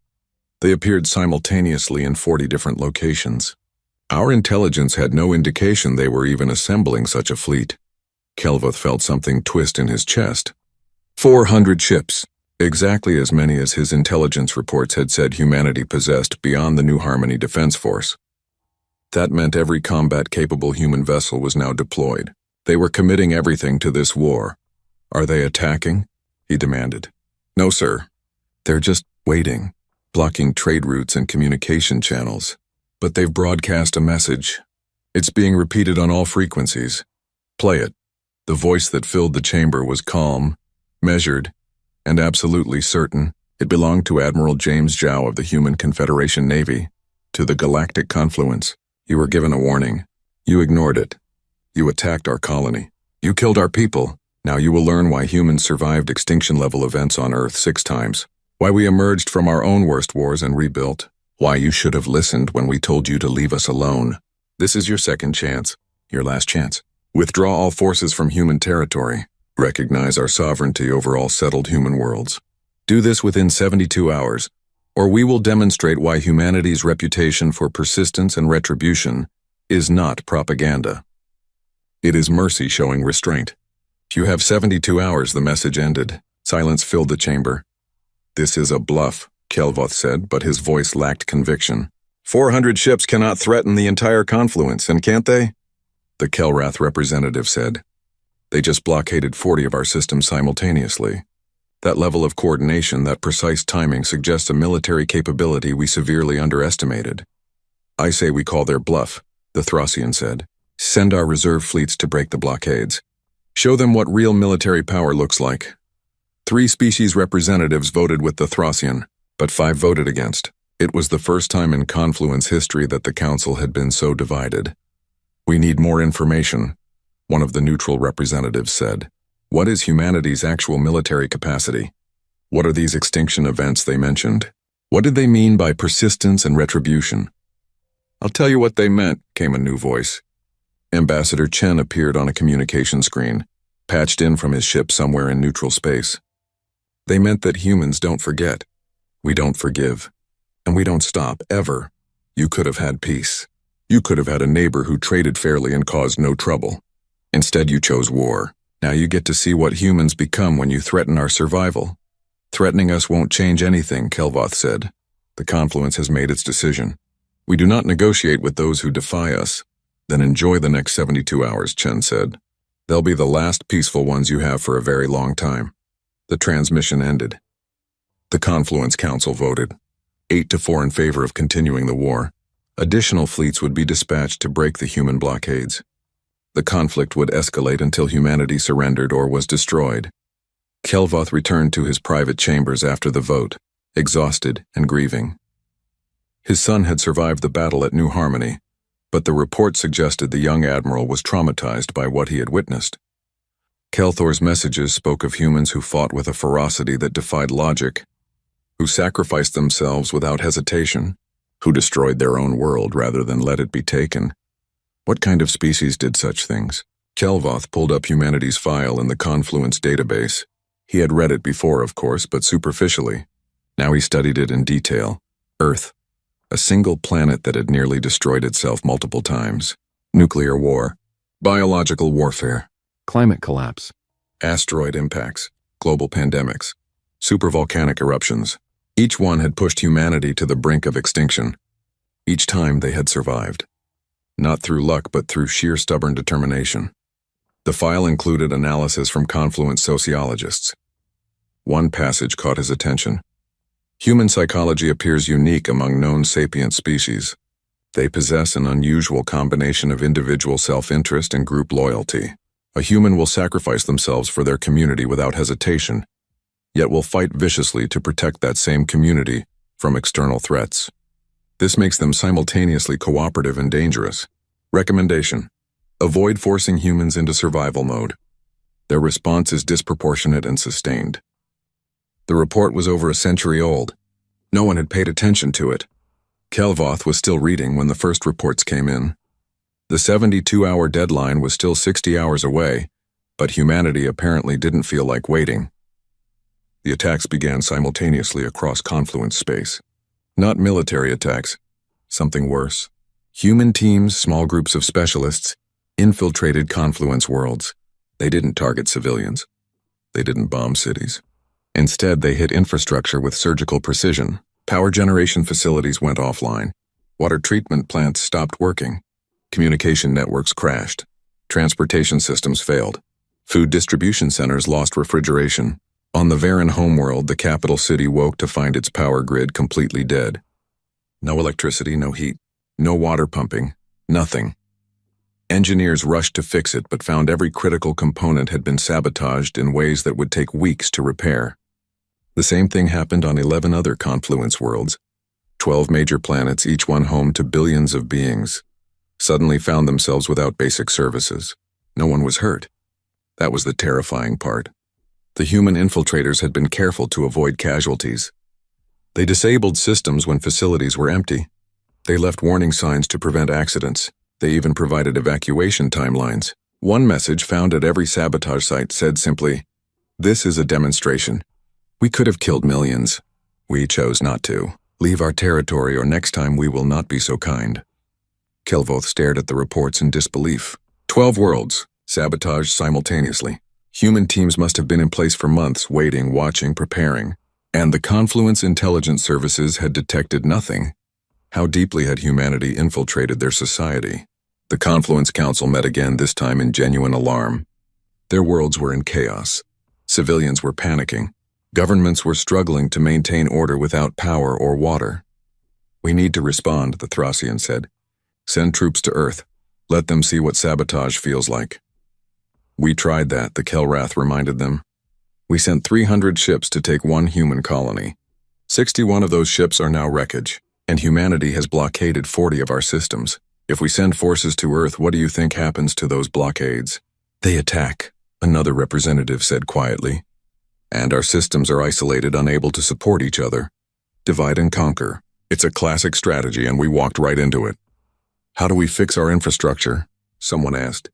They appeared simultaneously in 40 different locations. Our intelligence had no indication they were even assembling such a fleet. Kelvoth felt something twist in his chest. 400 ships, exactly as many as his intelligence reports had said humanity possessed beyond the New Harmony Defense Force. That meant every combat-capable human vessel was now deployed. They were committing everything to this war. Are they attacking? He demanded. No, sir. They're just waiting, blocking trade routes and communication channels. But they've broadcast a message. It's being repeated on all frequencies. Play it. The voice that filled the chamber was calm, measured, and absolutely certain. It belonged to Admiral James Zhao of the Human Confederation Navy. To the Galactic Confluence. You were given a warning. You ignored it. You attacked our colony. You killed our people. Now you will learn why humans survived extinction-level events on Earth 6 times. Why we emerged from our own worst wars and rebuilt. Why you should have listened when we told you to leave us alone. This is your second chance. Your last chance. Withdraw all forces from human territory. Recognize our sovereignty over all settled human worlds. Do this within 72 hours, or we will demonstrate why humanity's reputation for persistence and retribution is not propaganda. It is mercy showing restraint. You have 72 hours, the message ended. Silence filled the chamber. This is a bluff, Kelvoth said, but his voice lacked conviction. 400 ships cannot threaten the entire confluence, and can't they? The Kelrath representative said. They just blockaded 40 of our systems simultaneously. That level of coordination, that precise timing suggests a military capability we severely underestimated. I say we call their bluff, the Thracian said. Send our reserve fleets to break the blockades. Show them what real military power looks like. 3 species representatives voted with the Thracian, but 5 voted against. It was the first time in Confluence history that the Council had been so divided. We need more information, one of the neutral representatives said. What is humanity's actual military capacity? What are these extinction events they mentioned? What did they mean by persistence and retribution? I'll tell you what they meant, came a new voice. Ambassador Chen appeared on a communication screen, patched in from his ship somewhere in neutral space. They meant that humans don't forget. We don't forgive. And we don't stop, ever. You could have had peace. You could have had a neighbor who traded fairly and caused no trouble. Instead, you chose war. Now you get to see what humans become when you threaten our survival. Threatening us won't change anything, Kelvoth said. The Confluence has made its decision. We do not negotiate with those who defy us. Then enjoy the next 72 hours, Chen said. They'll be the last peaceful ones you have for a very long time. The transmission ended. The Confluence Council voted 8-4 in favor of continuing the war. Additional fleets would be dispatched to break the human blockades. The conflict would escalate until humanity surrendered or was destroyed. Kelvoth returned to his private chambers after the vote, exhausted and grieving. His son had survived the battle at New Harmony, but the report suggested the young admiral was traumatized by what he had witnessed. Kelthor's messages spoke of humans who fought with a ferocity that defied logic, who sacrificed themselves without hesitation, who destroyed their own world rather than let it be taken. What kind of species did such things? Kelvoth pulled up humanity's file in the Confluence database. He had read it before, of course, but superficially. Now he studied it in detail. Earth. A single planet that had nearly destroyed itself multiple times. Nuclear war. Biological warfare. Climate collapse. Asteroid impacts. Global pandemics. Supervolcanic eruptions. Each one had pushed humanity to the brink of extinction. Each time they had survived. Not through luck, but through sheer stubborn determination. The file included analysis from Confluence sociologists. One passage caught his attention. Human psychology appears unique among known sapient species. They possess an unusual combination of individual self-interest and group loyalty. A human will sacrifice themselves for their community without hesitation, yet will fight viciously to protect that same community from external threats. This makes them simultaneously cooperative and dangerous. Recommendation: avoid forcing humans into survival mode. Their response is disproportionate and sustained. The report was over a century old. No one had paid attention to it. Kelvoth was still reading when the first reports came in. The 72-hour deadline was still 60 hours away, but humanity apparently didn't feel like waiting. The attacks began simultaneously across Confluence space. Not military attacks, something worse. Human teams, small groups of specialists, infiltrated Confluence worlds. They didn't target civilians. They didn't bomb cities. Instead, they hit infrastructure with surgical precision. Power generation facilities went offline. Water treatment plants stopped working. Communication networks crashed. Transportation systems failed. Food distribution centers lost refrigeration. On the Varen homeworld, the capital city woke to find its power grid completely dead. No electricity, no heat, no water pumping, nothing. Engineers rushed to fix it but found every critical component had been sabotaged in ways that would take weeks to repair. The same thing happened on 11 other confluence worlds. 12 major planets, each one home to billions of beings, suddenly found themselves without basic services. No one was hurt. That was the terrifying part. The human infiltrators had been careful to avoid casualties. They disabled systems when facilities were empty. They left warning signs to prevent accidents. They even provided evacuation timelines. One message found at every sabotage site said simply, "This is a demonstration. We could have killed millions. We chose not to. Leave our territory or next time we will not be so kind." Kelvoth stared at the reports in disbelief. 12 worlds, sabotaged simultaneously. Human teams must have been in place for months, waiting, watching, preparing. And the Confluence Intelligence Services had detected nothing. How deeply had humanity infiltrated their society? The Confluence Council met again, this time in genuine alarm. Their worlds were in chaos. Civilians were panicking. Governments were struggling to maintain order without power or water. "We need to respond," the Thracian said. "Send troops to Earth. Let them see what sabotage feels like." "We tried that," the Kelrath reminded them. "We sent 300 ships to take one human colony. 61 of those ships are now wreckage, and humanity has blockaded 40 of our systems. If we send forces to Earth, what do you think happens to those blockades?" "They attack," another representative said quietly. "And our systems are isolated, unable to support each other. Divide and conquer. It's a classic strategy, and we walked right into it." "How do we fix our infrastructure?" someone asked.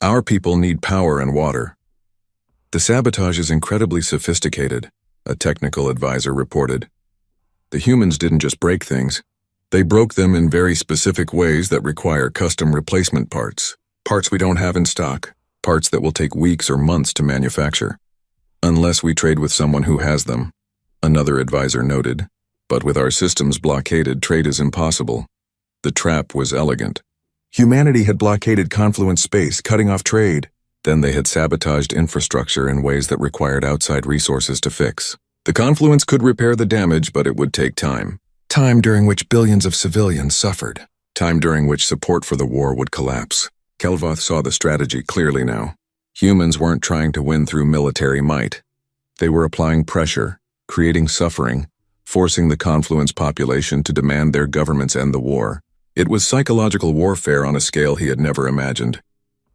"Our people need power and water." "The sabotage is incredibly sophisticated," a technical advisor reported. "The humans didn't just break things. They broke them in very specific ways that require custom replacement parts. Parts we don't have in stock. Parts that will take weeks or months to manufacture. Unless we trade with someone who has them," another advisor noted. "But with our systems blockaded, trade is impossible." The trap was elegant. Humanity had blockaded Confluence space, cutting off trade. Then they had sabotaged infrastructure in ways that required outside resources to fix. The Confluence could repair the damage, but it would take time. Time during which billions of civilians suffered. Time during which support for the war would collapse. Kelvoth saw the strategy clearly now. Humans weren't trying to win through military might. They were applying pressure, creating suffering, forcing the Confluence population to demand their governments end the war. It was psychological warfare on a scale he had never imagined.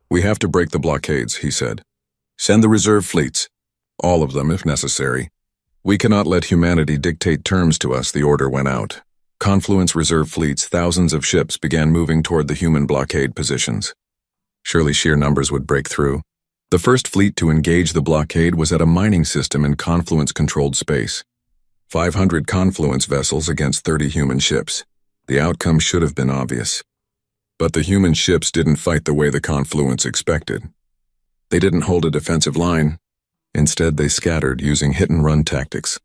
"We have to break the blockades," he said. "Send the reserve fleets. All of them, if necessary. We cannot let humanity dictate terms to us," the order went out. Confluence reserve fleets, thousands of ships, began moving toward the human blockade positions. Surely sheer numbers would break through. The first fleet to engage the blockade was at a mining system in Confluence-controlled space. 500 Confluence vessels against 30 human ships. The outcome should have been obvious. But the human ships didn't fight the way the Confluence expected. They didn't hold a defensive line. Instead, they scattered using hit-and-run tactics.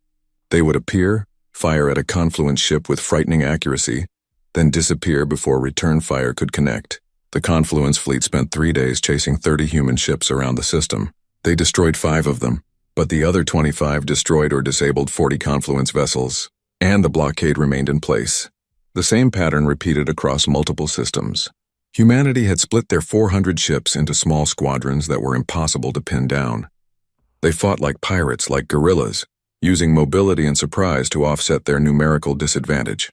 They would appear, fire at a Confluence ship with frightening accuracy, then disappear before return fire could connect. The Confluence fleet spent 3 days chasing 30 human ships around the system. They destroyed 5 of them, but the other 25 destroyed or disabled 40 Confluence vessels, and the blockade remained in place. The same pattern repeated across multiple systems. Humanity had split their 400 ships into small squadrons that were impossible to pin down. They fought like pirates, like guerrillas, using mobility and surprise to offset their numerical disadvantage.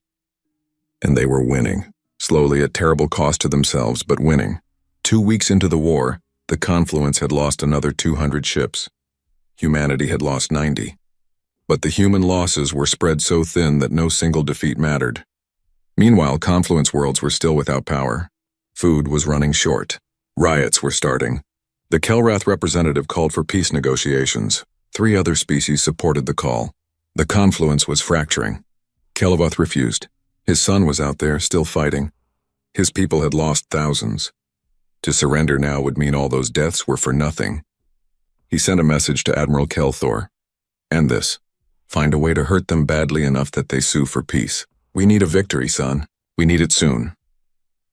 And they were winning. Slowly at terrible cost to themselves, but winning. 2 weeks into the war, the Confluence had lost another 200 ships. Humanity had lost 90. But the human losses were spread so thin that no single defeat mattered. Meanwhile, Confluence worlds were still without power. Food was running short. Riots were starting. The Kelrath representative called for peace negotiations. 3 other species supported the call. The Confluence was fracturing. Kelvoth refused. His son was out there, still fighting. His people had lost thousands. To surrender now would mean all those deaths were for nothing. He sent a message to Admiral Kelthor. "End this. Find a way to hurt them badly enough that they sue for peace. We need a victory, son. We need it soon."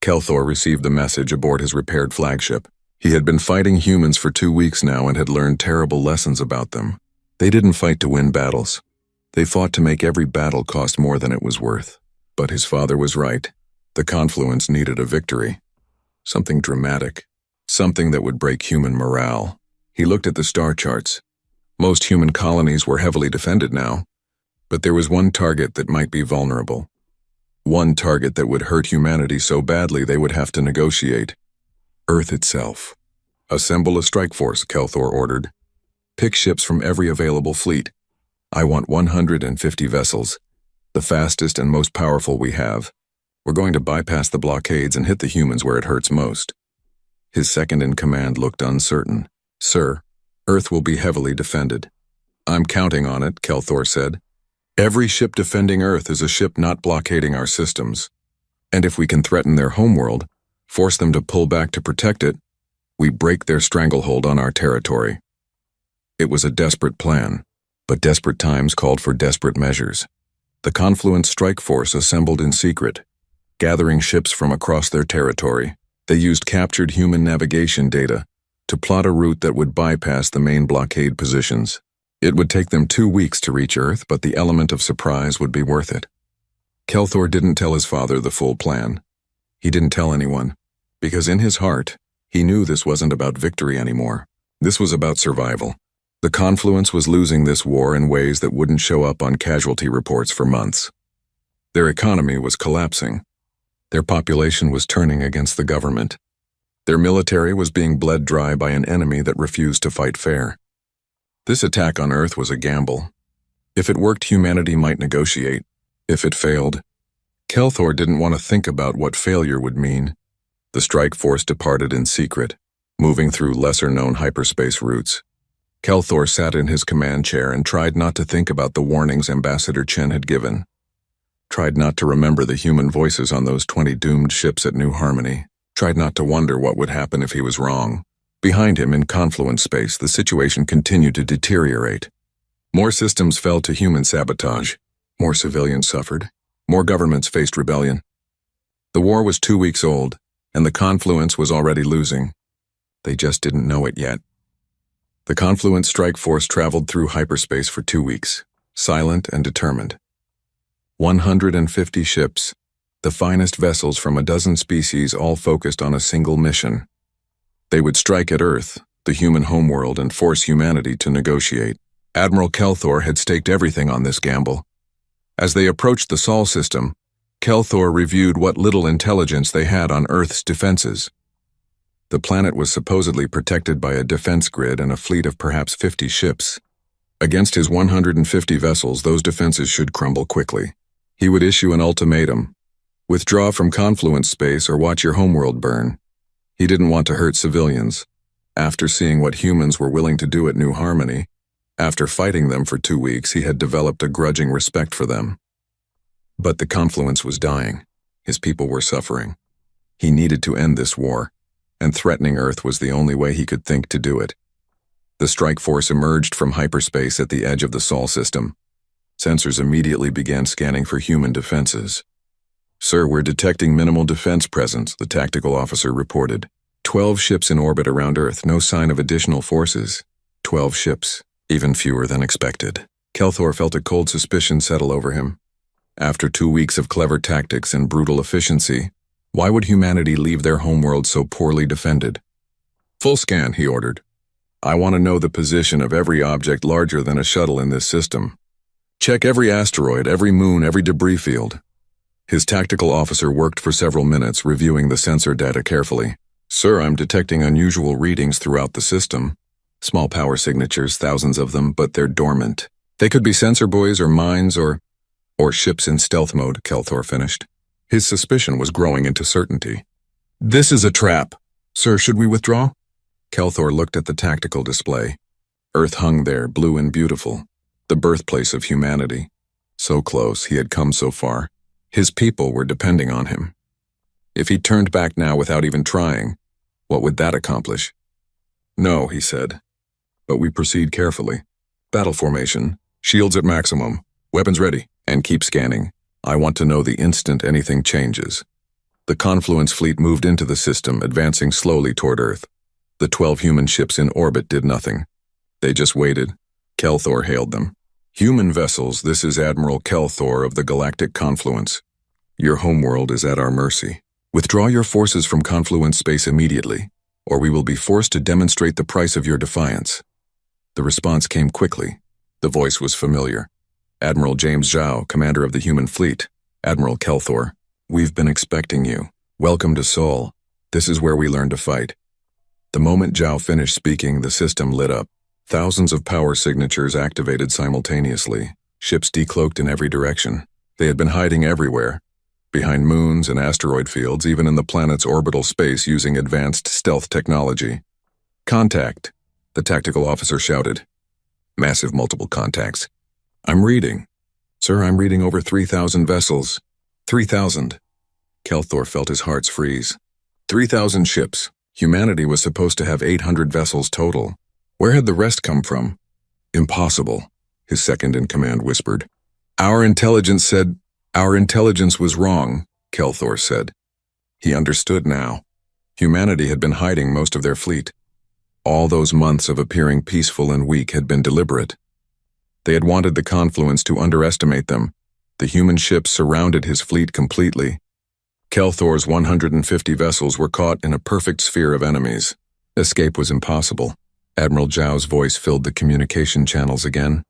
Kelthor received the message aboard his repaired flagship. He had been fighting humans for 2 weeks now and had learned terrible lessons about them. They didn't fight to win battles. They fought to make every battle cost more than it was worth. But his father was right. The Confluence needed a victory. Something dramatic. Something that would break human morale. He looked at the star charts. Most human colonies were heavily defended now, but there was one target that might be vulnerable. One target that would hurt humanity so badly they would have to negotiate. Earth itself. Assemble a strike force, Kelthor ordered. Pick ships from every available fleet. I want 150 vessels, the fastest and most powerful we have. We're going to bypass the blockades and hit the humans where it hurts most. His second-in-command looked uncertain. Sir, Earth will be heavily defended. I'm counting on it, Kelthor said. Every ship defending Earth is a ship not blockading our systems. And if we can threaten their homeworld, force them to pull back to protect it, we break their stranglehold on our territory. It was a desperate plan, but desperate times called for desperate measures. The Confluence Strike Force assembled in secret, gathering ships from across their territory. They used captured human navigation data to plot a route that would bypass the main blockade positions. It would take them 2 weeks to reach Earth, but the element of surprise would be worth it. Kelthor didn't tell his father the full plan. He didn't tell anyone, because in his heart, he knew this wasn't about victory anymore. This was about survival. The Confluence was losing this war in ways that wouldn't show up on casualty reports for months. Their economy was collapsing. Their population was turning against the government. Their military was being bled dry by an enemy that refused to fight fair. This attack on Earth was a gamble. If it worked, humanity might negotiate. If it failed, Kelthor didn't want to think about what failure would mean. The strike force departed in secret, moving through lesser-known hyperspace routes. Kelthor sat in his command chair and tried not to think about the warnings Ambassador Chen had given. Tried not to remember the human voices on those 20 doomed ships at New Harmony. Tried not to wonder what would happen if he was wrong. Behind him, in Confluence space, the situation continued to deteriorate. More systems fell to human sabotage. More civilians suffered. More governments faced rebellion. The war was 2 weeks old, and the Confluence was already losing. They just didn't know it yet. The Confluence Strike Force traveled through hyperspace for 2 weeks, silent and determined. 150 ships, the finest vessels from a dozen species, all focused on a single mission. They would strike at Earth, the human homeworld, and force humanity to negotiate. Admiral Kelthor had staked everything on this gamble. As they approached the Sol system, Kelthor reviewed what little intelligence they had on Earth's defenses. The planet was supposedly protected by a defense grid and a fleet of perhaps 50 ships. Against his 150 vessels, those defenses should crumble quickly. He would issue an ultimatum: withdraw from Confluence space or watch your homeworld burn. He didn't want to hurt civilians. After seeing what humans were willing to do at New Harmony, after fighting them for 2 weeks, he had developed a grudging respect for them. But the Confluence was dying. His people were suffering. He needed to end this war, and threatening Earth was the only way he could think to do it. The strike force emerged from hyperspace at the edge of the Sol system. Sensors immediately began scanning for human defenses. Sir, we're detecting minimal defense presence, the tactical officer reported. 12 ships in orbit around Earth, no sign of additional forces. 12 ships, even fewer than expected. Kelthor felt a cold suspicion settle over him. After 2 weeks of clever tactics and brutal efficiency, why would humanity leave their homeworld so poorly defended? Full scan, he ordered. I want to know the position of every object larger than a shuttle in this system. Check every asteroid, every moon, every debris field. His tactical officer worked for several minutes, reviewing the sensor data carefully. Sir, I'm detecting unusual readings throughout the system. Small power signatures, thousands of them, but they're dormant. They could be sensor buoys or mines or ships in stealth mode, Kelthor finished. His suspicion was growing into certainty. This is a trap. Sir, should we withdraw? Kelthor looked at the tactical display. Earth hung there, blue and beautiful. The birthplace of humanity. So close, he had come so far. His people were depending on him. If he turned back now without even trying, what would that accomplish? No, he said. But we proceed carefully. Battle formation, shields at maximum, weapons ready, and keep scanning. I want to know the instant anything changes. The Confluence fleet moved into the system, advancing slowly toward Earth. The 12 human ships in orbit did nothing. They just waited. Kelthor hailed them. Human vessels, this is Admiral Kelthor of the Galactic Confluence. Your homeworld is at our mercy. Withdraw your forces from Confluence space immediately, or we will be forced to demonstrate the price of your defiance. The response came quickly. The voice was familiar. Admiral James Zhao, commander of the human fleet. Admiral Kelthor, we've been expecting you. Welcome to Seoul. This is where we learn to fight. The moment Zhao finished speaking, the system lit up. Thousands of power signatures activated simultaneously. Ships decloaked in every direction. They had been hiding everywhere. Behind moons and asteroid fields, even in the planet's orbital space using advanced stealth technology. Contact, the tactical officer shouted. Massive multiple contacts. I'm reading. Sir, I'm reading over 3,000 vessels. 3,000. Kelthor felt his heart freeze. 3,000 ships. Humanity was supposed to have 800 vessels total. Where had the rest come from? Impossible, his second-in-command whispered. Our intelligence was wrong, Kelthor said. He understood now. Humanity had been hiding most of their fleet. All those months of appearing peaceful and weak had been deliberate. They had wanted the Confluence to underestimate them. The human ships surrounded his fleet completely. Kelthor's 150 vessels were caught in a perfect sphere of enemies. Escape was impossible. Admiral Zhao's voice filled the communication channels again.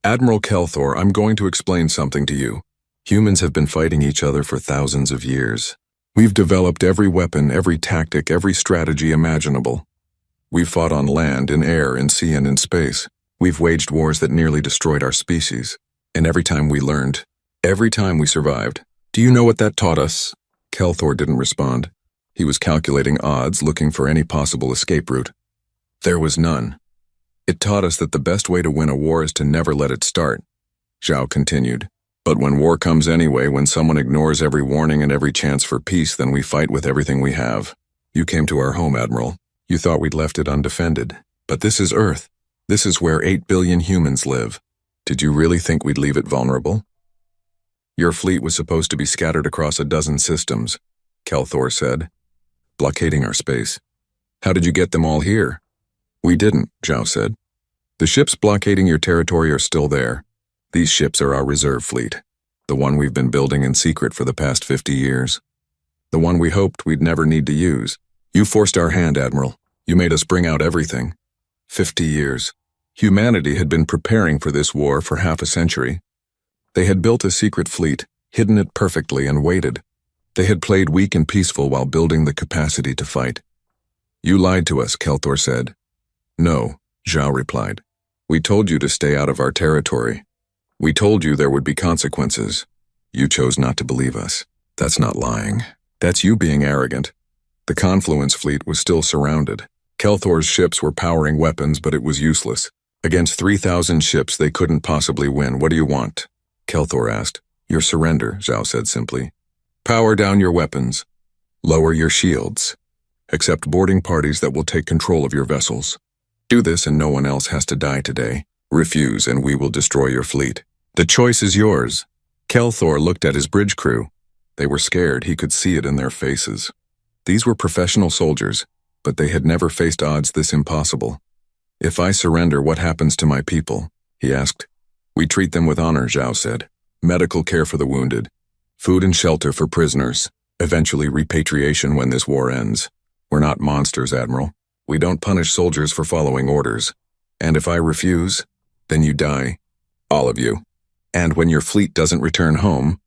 Admiral Kelthor, I'm going to explain something to you. Humans have been fighting each other for thousands of years. We've developed every weapon, every tactic, every strategy imaginable. We've fought on land, in air, in sea, and in space. We've waged wars that nearly destroyed our species. And every time we learned, every time we survived. Do you know what that taught us? Kelthor didn't respond. He was calculating odds, looking for any possible escape route. There was none. It taught us that the best way to win a war is to never let it start. Zhao continued. But when war comes anyway, when someone ignores every warning and every chance for peace, then we fight with everything we have. You came to our home, Admiral. You thought we'd left it undefended. But this is Earth. This is where 8 billion humans live. Did you really think we'd leave it vulnerable? Your fleet was supposed to be scattered across a dozen systems, Kelthor said, blockading our space. How did you get them all here? We didn't, Zhao said. The ships blockading your territory are still there. These ships are our reserve fleet, the one we've been building in secret for the past 50 years. The one we hoped we'd never need to use. You forced our hand, Admiral. You made us bring out everything. 50 years. Humanity had been preparing for this war for half a century. They had built a secret fleet, hidden it perfectly, and waited. They had played weak and peaceful while building the capacity to fight. You lied to us, Kelthor said. No, Zhao replied. We told you to stay out of our territory. We told you there would be consequences. You chose not to believe us. That's not lying. That's you being arrogant. The Confluence fleet was still surrounded. Kelthor's ships were powering weapons, but it was useless. Against 3,000 ships, they couldn't possibly win. What do you want? Kelthor asked. Your surrender, Zhao said simply. Power down your weapons. Lower your shields. Accept boarding parties that will take control of your vessels. Do this and no one else has to die today. Refuse and we will destroy your fleet. The choice is yours. Kelthor looked at his bridge crew. They were scared. He could see it in their faces. These were professional soldiers, but they had never faced odds this impossible. If I surrender, what happens to my people? He asked. We treat them with honor, Zhao said. Medical care for the wounded. Food and shelter for prisoners. Eventually repatriation when this war ends. We're not monsters, Admiral. We don't punish soldiers for following orders. And if I refuse, then you die. All of you. And when your fleet doesn't return home,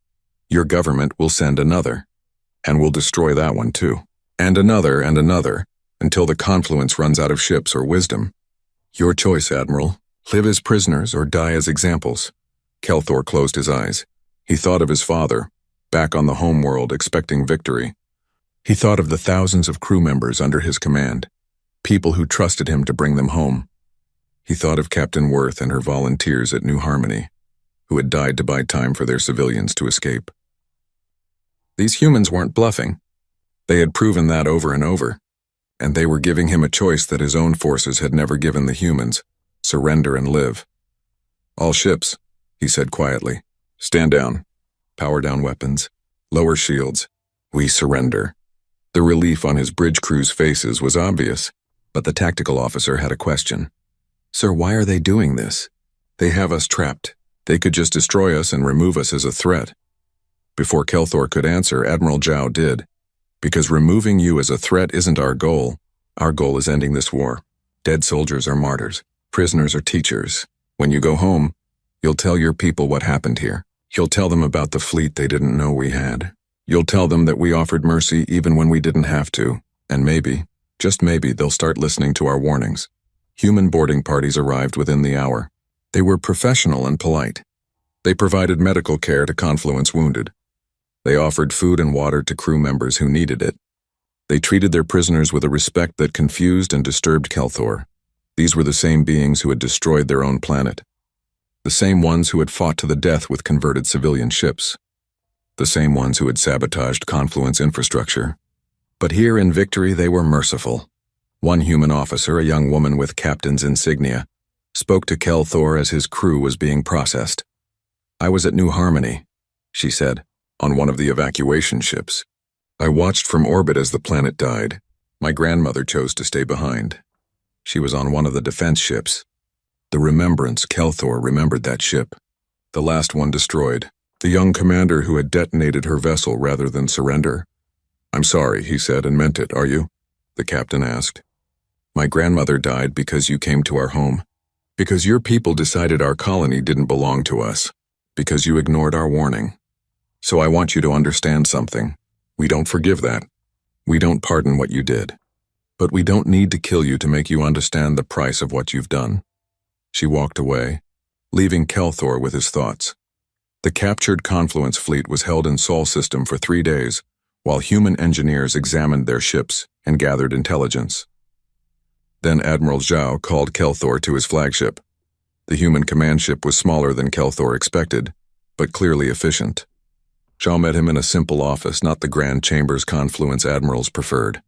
your government will send another. And we'll destroy that one too. And another, until the Confluence runs out of ships or wisdom. Your choice, Admiral. Live as prisoners or die as examples. Kelthor closed his eyes. He thought of his father, back on the home world expecting victory. He thought of the thousands of crew members under his command, people who trusted him to bring them home. He thought of Captain Worth and her volunteers at New Harmony, who had died to buy time for their civilians to escape. These humans weren't bluffing. They had proven that over and over. And they were giving him a choice that his own forces had never given the humans. Surrender and live. All ships, he said quietly. Stand down. Power down weapons. Lower shields. We surrender. The relief on his bridge crew's faces was obvious, but the tactical officer had a question. Sir, why are they doing this? They have us trapped. They could just destroy us and remove us as a threat. Before Kelthor could answer, Admiral Zhao did. Because removing you as a threat isn't our goal. Our goal is ending this war. Dead soldiers are martyrs. Prisoners are teachers. When you go home, you'll tell your people what happened here. You'll tell them about the fleet they didn't know we had. You'll tell them that we offered mercy even when we didn't have to. And maybe, just maybe, they'll start listening to our warnings. Human boarding parties arrived within the hour. They were professional and polite. They provided medical care to Confluence wounded. They offered food and water to crew members who needed it. They treated their prisoners with a respect that confused and disturbed Kelthor. These were the same beings who had destroyed their own planet. The same ones who had fought to the death with converted civilian ships. The same ones who had sabotaged Confluence infrastructure. But here in victory they were merciful. One human officer, a young woman with captain's insignia, spoke to Kelthor as his crew was being processed. "I was at New Harmony," she said, "on one of the evacuation ships. I watched from orbit as the planet died. My grandmother chose to stay behind. She was on one of the defense ships. The Remembrance, Kelthor remembered that ship. The last one destroyed. The young commander who had detonated her vessel rather than surrender. "I'm sorry," he said, and meant it, "are you?" the captain asked. "My grandmother died because you came to our home. Because your people decided our colony didn't belong to us. Because you ignored our warning. So I want you to understand something. We don't forgive that. We don't pardon what you did. But we don't need to kill you to make you understand the price of what you've done." She walked away, leaving Kelthor with his thoughts. The captured Confluence fleet was held in Sol System for 3 days, while human engineers examined their ships and gathered intelligence. Then Admiral Zhao called Kelthor to his flagship. The human command ship was smaller than Kelthor expected, but clearly efficient. Zhao met him in a simple office, not the grand chambers Confluence admirals preferred.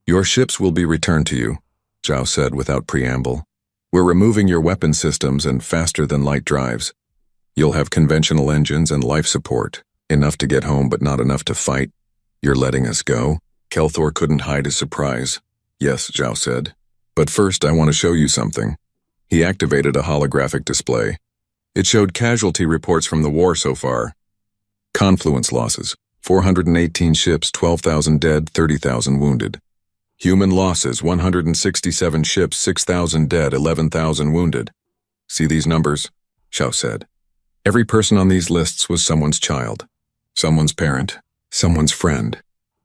"Your ships will be returned to you," Zhao said without preamble. "We're removing your weapon systems and faster-than-light drives. You'll have conventional engines and life support, enough to get home but not enough to fight. You're letting us go?" Kelthor couldn't hide his surprise. "Yes," Zhao said. "But first I want to show you something." He activated a holographic display. It showed casualty reports from the war so far. Confluence losses: 418 ships, 12,000 dead, 30,000 wounded. Human losses: 167 ships, 6,000 dead, 11,000 wounded. "See these numbers?" Zhao said. "Every person on these lists was someone's child, someone's parent, someone's friend.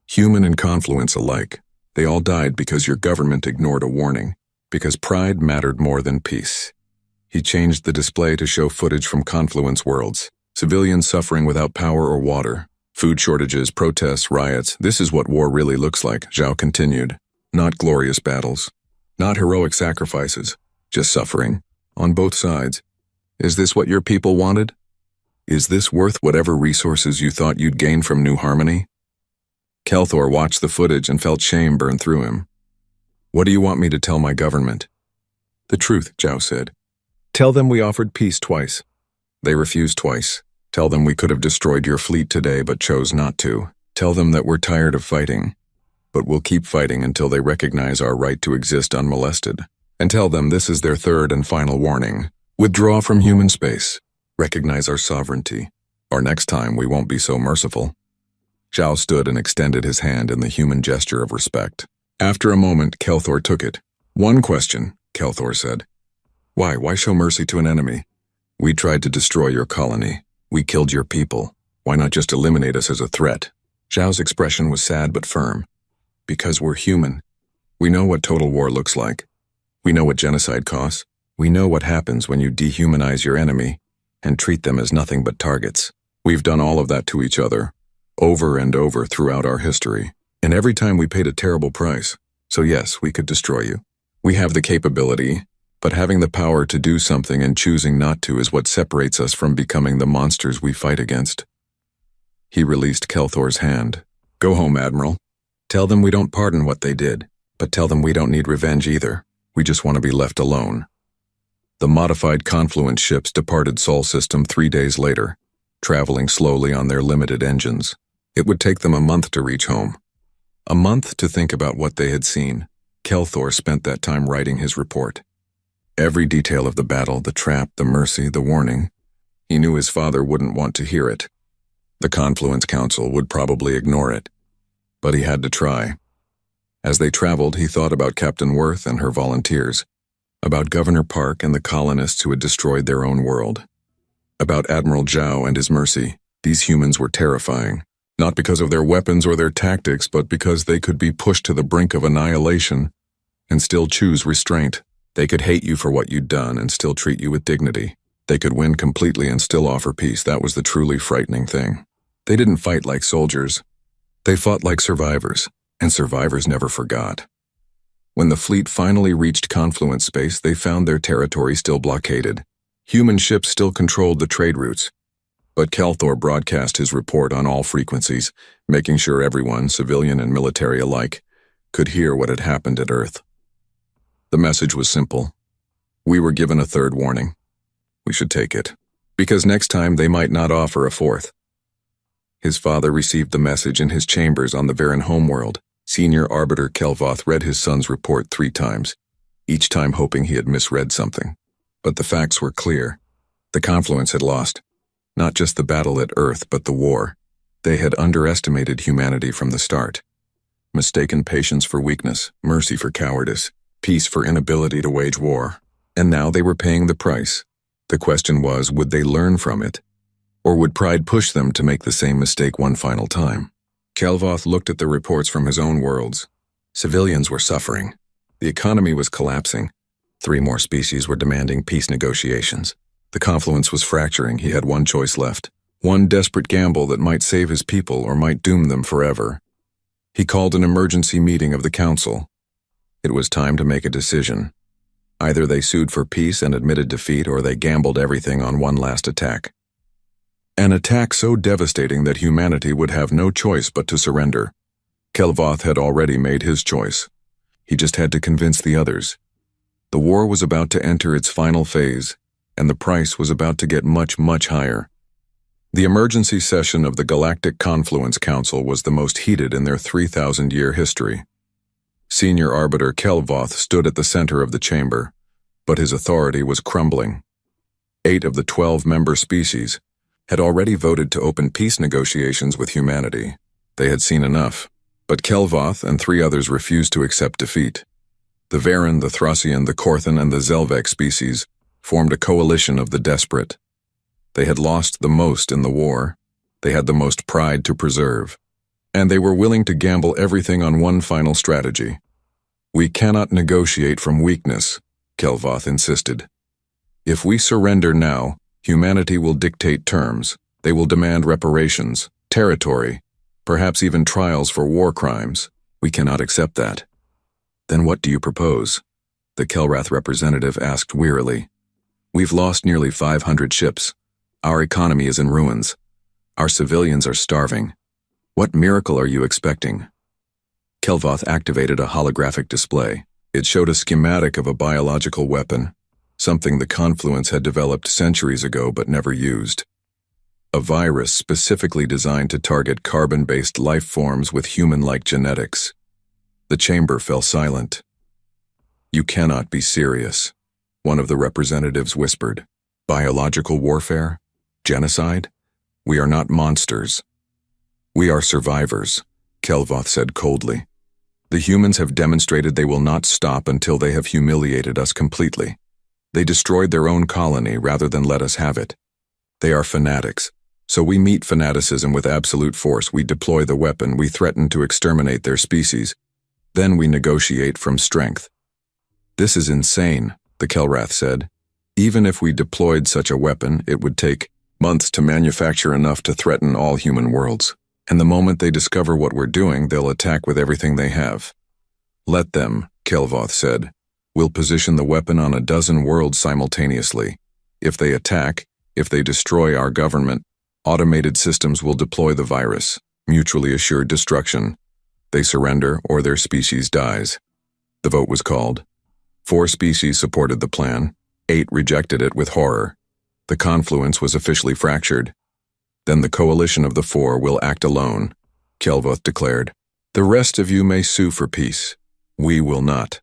Human and Confluence alike. They all died because your government ignored a warning, because pride mattered more than peace." He changed the display to show footage from Confluence worlds. Civilians suffering without power or water. Food shortages, protests, riots. "This is what war really looks like," Zhao continued. "Not glorious battles. Not heroic sacrifices. Just suffering. On both sides. Is this what your people wanted? Is this worth whatever resources you thought you'd gain from New Harmony?" Kelthor watched the footage and felt shame burn through him. "What do you want me to tell my government?" "The truth," Zhao said. "Tell them we offered peace twice. They refused twice. Tell them we could have destroyed your fleet today but chose not to. Tell them that we're tired of fighting, but we'll keep fighting until they recognize our right to exist unmolested. And tell them this is their third and final warning. Withdraw from human space. Recognize our sovereignty. Or next time we won't be so merciful." Zhao stood and extended his hand in the human gesture of respect. After a moment, Kelthor took it. "One question," Kelthor said. Why show mercy to an enemy? We tried to destroy your colony. We killed your people. Why not just eliminate us as a threat?" Zhao's expression was sad but firm. "Because we're human. We know what total war looks like. We know what genocide costs. We know what happens when you dehumanize your enemy and treat them as nothing but targets. We've done all of that to each other, over and over throughout our history. And every time we paid a terrible price. So yes, we could destroy you. We have the capability, but having the power to do something and choosing not to is what separates us from becoming the monsters we fight against." He released Kelthor's hand. "Go home, Admiral. Tell them we don't pardon what they did, but tell them we don't need revenge either. We just want to be left alone." The modified Confluence ships departed Sol System 3 days later, traveling slowly on their limited engines. It would take them a month to reach home. A month to think about what they had seen. Kelthor spent that time writing his report. Every detail of the battle, the trap, the mercy, the warning. He knew his father wouldn't want to hear it. The Confluence Council would probably ignore it. But he had to try. As they traveled, he thought about Captain Worth and her volunteers, about Governor Park and the colonists who had destroyed their own world, about Admiral Zhao and his mercy. These humans were terrifying, not because of their weapons or their tactics, but because they could be pushed to the brink of annihilation and still choose restraint. They could hate you for what you'd done and still treat you with dignity. They could win completely and still offer peace. That was the truly frightening thing. They didn't fight like soldiers. They fought like survivors, and survivors never forgot. When the fleet finally reached Confluence space, they found their territory still blockaded. Human ships still controlled the trade routes. But Kelthor broadcast his report on all frequencies, making sure everyone, civilian and military alike, could hear what had happened at Earth. The message was simple. We were given a third warning. We should take it, because next time they might not offer a fourth. His father received the message in his chambers on the Varen homeworld. Senior Arbiter Kelvoth read his son's report 3 times, each time hoping he had misread something. But the facts were clear. The Confluence had lost. Not just the battle at Earth, but the war. They had underestimated humanity from the start. Mistaken patience for weakness, mercy for cowardice, peace for inability to wage war. And now they were paying the price. The question was, would they learn from it? Or would pride push them to make the same mistake one final time? Kelvoth looked at the reports from his own worlds. Civilians were suffering. The economy was collapsing. 3 more species were demanding peace negotiations. The Confluence was fracturing. He had one choice left. One desperate gamble that might save his people or might doom them forever. He called an emergency meeting of the Council. It was time to make a decision. Either they sued for peace and admitted defeat, or they gambled everything on one last attack. An attack so devastating that humanity would have no choice but to surrender. Kelvoth had already made his choice. He just had to convince the others. The war was about to enter its final phase, and the price was about to get much, much higher. The emergency session of the Galactic Confluence Council was the most heated in their 3,000-year history. Senior Arbiter Kelvoth stood at the center of the chamber, but his authority was crumbling. 8 of the 12 member species had already voted to open peace negotiations with humanity. They had seen enough, but Kelvoth and 3 others refused to accept defeat. The Varen, the Thracian, the Korthan, and the Zelvek species formed a coalition of the desperate. They had lost the most in the war. They had the most pride to preserve. And they were willing to gamble everything on one final strategy. We cannot negotiate from weakness, Kelvoth insisted. If we surrender now, humanity will dictate terms. They will demand reparations, territory, perhaps even trials for war crimes. We cannot accept that. Then what do you propose? The Kelrath representative asked wearily. We've lost nearly 500 ships. Our economy is in ruins. Our civilians are starving. What miracle are you expecting? Kelvoth activated a holographic display. It showed a schematic of a biological weapon, something the Confluence had developed centuries ago but never used. A virus specifically designed to target carbon-based life forms with human-like genetics. The chamber fell silent. You cannot be serious, one of the representatives whispered. Biological warfare? Genocide? We are not monsters. We are survivors, Kelvoth said coldly. The humans have demonstrated they will not stop until they have humiliated us completely. They destroyed their own colony rather than let us have it. They are fanatics, so we meet fanaticism with absolute force. We deploy the weapon, we threaten to exterminate their species. Then we negotiate from strength. This is insane, the Kelrath said. Even if we deployed such a weapon, it would take months to manufacture enough to threaten all human worlds. And the moment they discover what we're doing, they'll attack with everything they have. Let them, Kelvoth said. We'll position the weapon on a dozen worlds simultaneously. If they attack, if they destroy our government, automated systems will deploy the virus, mutually assured destruction. They surrender or their species dies. The vote was called. 4 species supported the plan. 8 rejected it with horror. The Confluence was officially fractured. Then the coalition of the 4 will act alone, Kelvoth declared. The rest of you may sue for peace. We will not.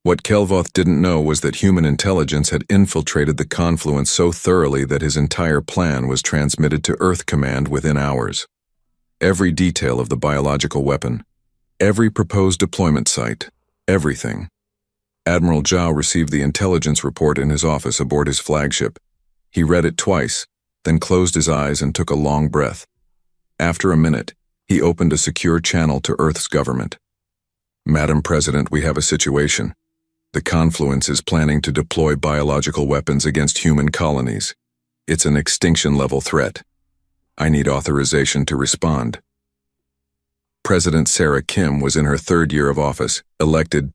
What Kelvoth didn't know was that human intelligence had infiltrated the Confluence so thoroughly that his entire plan was transmitted to Earth Command within hours. Every detail of the biological weapon, every proposed deployment site, everything. Admiral Zhao received the intelligence report in his office aboard his flagship. He read it twice, then closed his eyes and took a long breath. After a minute, he opened a secure channel to Earth's government. Madam President, we have a situation. The Confluence is planning to deploy biological weapons against human colonies. It's an extinction-level threat. I need authorization to respond. President Sarah Kim was in her third year of office, elected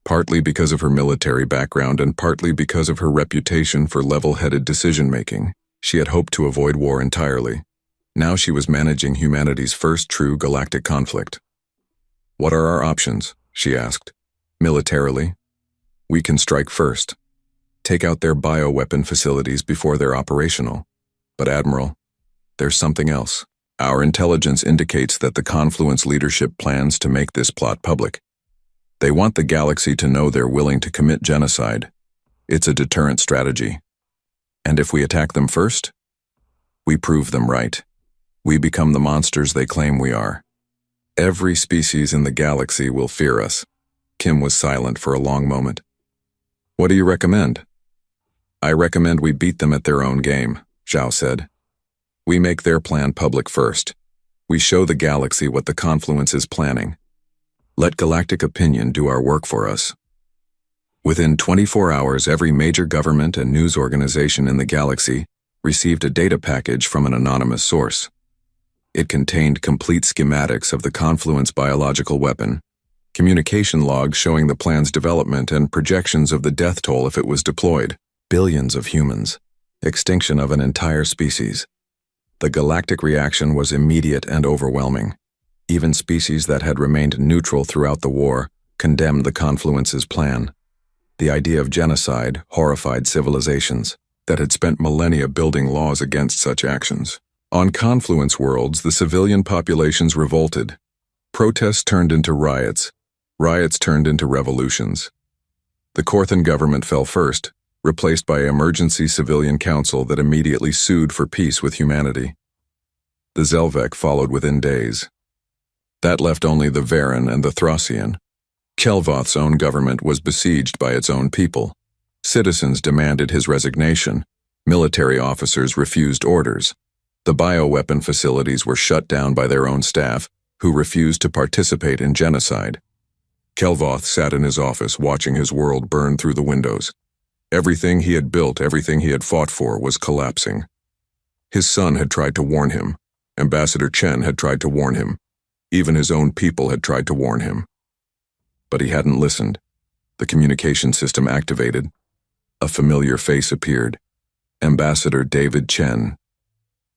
partly because of her military background and partly because of her reputation for level-headed decision-making. She had hoped to avoid war entirely. Now she was managing humanity's first true galactic conflict. What are our options? She asked. Militarily, we can strike first. Take out their bioweapon facilities before they're operational. But Admiral, there's something else. Our intelligence indicates that the Confluence leadership plans to make this plot public. They want the galaxy to know they're willing to commit genocide. It's a deterrent strategy. And if we attack them first, we prove them right. We become the monsters they claim we are. Every species in the galaxy will fear us. Kim was silent for a long moment. What do you recommend? I recommend we beat them at their own game, Zhao said. We make their plan public first. We show the galaxy what the Confluence is planning. Let galactic opinion do our work for us. Within 24 hours, every major government and news organization in the galaxy received a data package from an anonymous source. It contained complete schematics of the Confluence biological weapon, communication logs showing the plan's development and projections of the death toll if it was deployed. Billions of humans. Extinction of an entire species. The galactic reaction was immediate and overwhelming. Even species that had remained neutral throughout the war condemned the Confluence's plan. The idea of genocide horrified civilizations that had spent millennia building laws against such actions. On Confluence worlds, the civilian populations revolted. Protests turned into riots. Riots turned into revolutions. The Korthan government fell first, replaced by an emergency civilian council that immediately sued for peace with humanity. The Zelvek followed within days. That left only the Varen and the Thracian. Kelvoth's own government was besieged by its own people. Citizens demanded his resignation. Military officers refused orders. The bioweapon facilities were shut down by their own staff, who refused to participate in genocide. Kelvoth sat in his office watching his world burn through the windows. Everything he had built, everything he had fought for, was collapsing. His son had tried to warn him. Ambassador Chen had tried to warn him. Even his own people had tried to warn him. But he hadn't listened. The communication system activated. A familiar face appeared. Ambassador David Chen.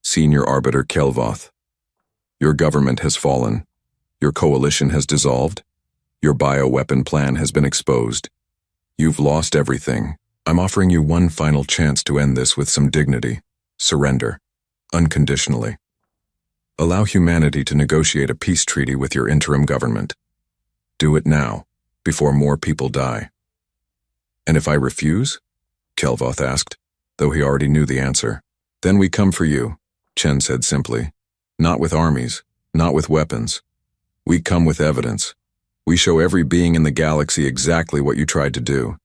Senior Arbiter Kelvoth. Your government has fallen. Your coalition has dissolved. Your bioweapon plan has been exposed. You've lost everything. I'm offering you one final chance to end this with some dignity. Surrender. Unconditionally. Allow humanity to negotiate a peace treaty with your interim government. Do it now, before more people die. And if I refuse? Kelvoth asked, though he already knew the answer. Then we come for you, Chen said simply. Not with armies, not with weapons. We come with evidence. We show every being in the galaxy exactly what you tried to do.